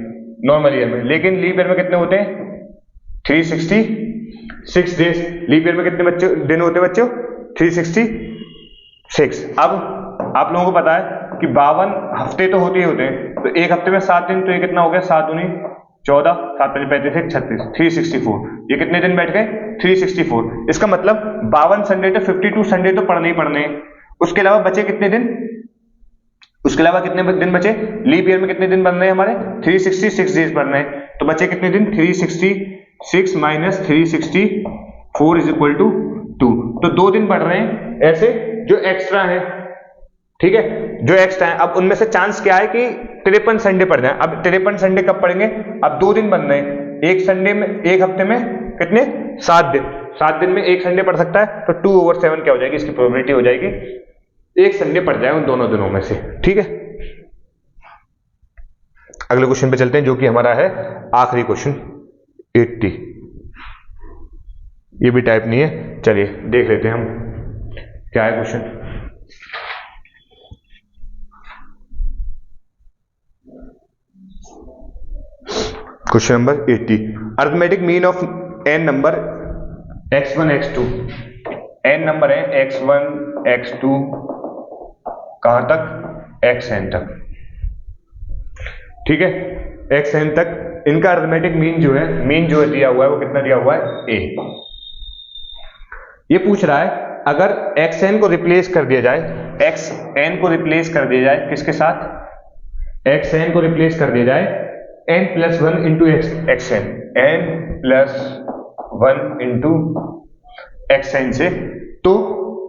नॉर्मल ईयर में, लेकिन लीप ईयर में कितने होते हैं 366 डेज। लीप ईयर में कितने दिन होते हैं बच्चों 366। अब आप लोगों को पता है कि 52 हफ्ते तो होते ही होते हैं, तो एक हफ्ते में 7 दिन, तो ये कितना हो गया 7 दूनी 14, 7 5 35 36, 364। ये कितने दिन बैठ गए 364। इसका मतलब 52 संडे तो 52 संडे तो पढ़ने ही पढ़ने हैं। उसके अलावा बचे कितने दिन, उसके अलावा कितने दिन बचे, लीप ईयर में कितने दिन बन रहे हैं हमारे 366 डेज बन रहे हैं, तो बचे कितने दिन 366 माइनस 364 इज इक्वल टू 2, तो 2 दिन बढ़ रहे हैं ऐसे जो एक्स्ट्रा है, ठीक है, जो एक्स्ट्रा है। अब उनमें से चांस क्या है कि 53 संडे पड़ जाए। अब 53 संडे कब पड़ेंगे, अब 2 दिन बन रहे हैं, एक संडे में, एक हफ्ते में कितने 7 दिन, 7 दिन में एक संडे पड़ सकता है, तो 2/7 क्या हो जाएगी, इसकी प्रोबेबिलिटी हो जाएगी एक संडे पड़ जाए उन दोनों दिनों में से, ठीक है। अगले क्वेश्चन पे चलते हैं जो कि हमारा है आखिरी क्वेश्चन 80। ये भी टाइप नहीं है, चलिए देख लेते हैं हम क्या है question. Question number 80, arithmetic mean of n number x1 x2, n number है x1 x2 कहां तक xn तक, ठीक है, xn तक। इनका अरिथमेटिक मीन जो है, मीन जो है दिया हुआ है वो कितना दिया हुआ है a। ये पूछ रहा है अगर xn को रिप्लेस कर दिया जाए, xn को रिप्लेस कर दिया जाए किसके साथ, xn को रिप्लेस कर दिया जाए n+1 into xn, n+1 into xn से, तो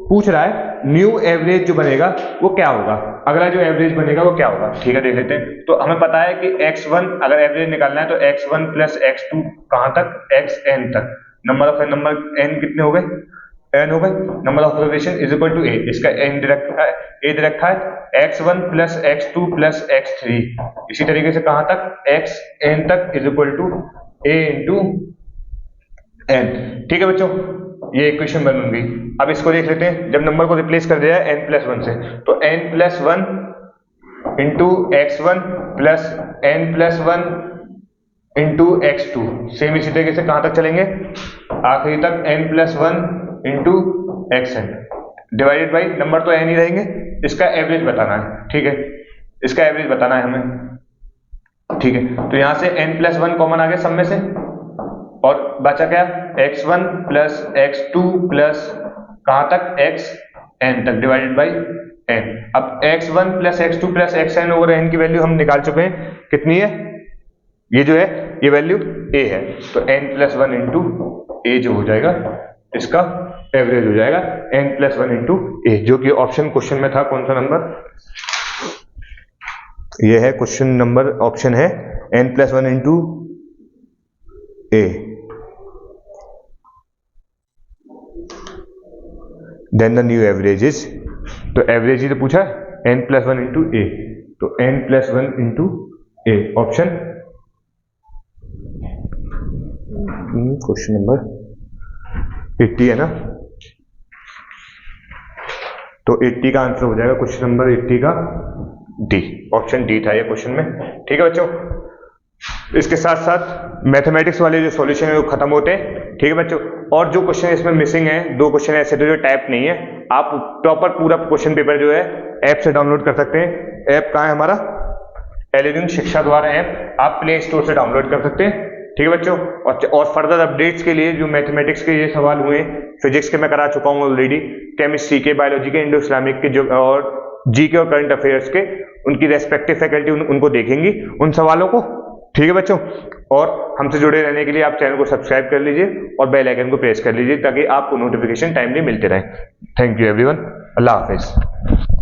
पूछ रहा है न्यू एवरेज जो बनेगा वो क्या होगा, अगला जो एवरेज बनेगा वो क्या होगा, ठीक है देख लेते हैं। तो हमें पता है कि x1 अगर एवरेज निकालना है तो x1 प्लस x2 कहां तक xn तक, नंबर ऑफ नंबर n कितने हो गए n हो गए, number of observation is equal to a, इसका n दे रखा है, a दे रखा है, x1 plus x2 plus x3, इसी तरीके से कहां तक xn तक is equal to a into n, ठीक है बच्चों, ये इक्वेशन बन गई। अब इसको देख लेते हैं, जब नंबर को रिप्लेस कर दिया है n+1 से, तो n+1 into x1 plus n+1 into x2, same इसी तरीके से कहां तक चलेंगे आखिरी तक n+1 into xn divided by, number तो n ही रहेंगे, इसका एवरेज बताना है, ठीक है, इसका एवरेज बताना है हमें, ठीक है। तो यहां से n+1 कॉमन आ गया सब में से, और बचा क्या x1 प्लस x2 प्लस कहां तक xn तक डिवाइडेड बाई n। अब x1 plus x2 plus xn over n की वैल्यू हम निकाल चुके हैं, कितनी है, ये जो है ये वैल्यू a है, तो n+1 इंटू a जो हो जाएगा इसका एवरेज हो जाएगा n+1 इंटू a, जो कि ऑप्शन क्वेश्चन में था, कौन सा नंबर, ये है क्वेश्चन नंबर, ऑप्शन है n+1 into a। Then the new average is, तो एवरेज ही तो पूछा है n+1 इंटू a, तो n+1 into a, option question number 80 है ना, तो 80 का आंसर हो जाएगा क्वेश्चन नंबर 80 का डी, ऑप्शन डी था ये क्वेश्चन में, ठीक है बच्चों। इसके साथ साथ मैथमेटिक्स वाले जो सॉल्यूशन है वो खत्म होते हैं, ठीक है बच्चों। और जो क्वेश्चन इसमें मिसिंग है, 2 क्वेश्चन ऐसे थे जो टाइप नहीं है, आप प्रॉपर पूरा क्वेश्चन पेपर जो है ऐप से डाउनलोड कर सकते हैं। ऐप कहाँ है हमारा, एलिडिंग शिक्षा द्वारा ऐप आप प्ले स्टोर से डाउनलोड कर सकते हैं, ठीक है बच्चों। और फर्दर अपडेट्स के लिए जो मैथमेटिक्स के ये सवाल हुए, फिजिक्स के मैं करा चुका हूँ ऑलरेडी, केमिस्ट्री के, बायोलॉजी के, इंडो इस्लामिक के, जो और जीके और करंट अफेयर्स के, उनकी रेस्पेक्टिव फैकल्टी उनको देखेंगी उन सवालों को, ठीक है बच्चों। और हमसे जुड़े रहने के लिए आप चैनल को सब्सक्राइब कर लीजिए और बेल आइकन को प्रेस कर लीजिए ताकि आपको नोटिफिकेशन टाइमली मिलते रहे। Thank you everyone, Allah Hafiz.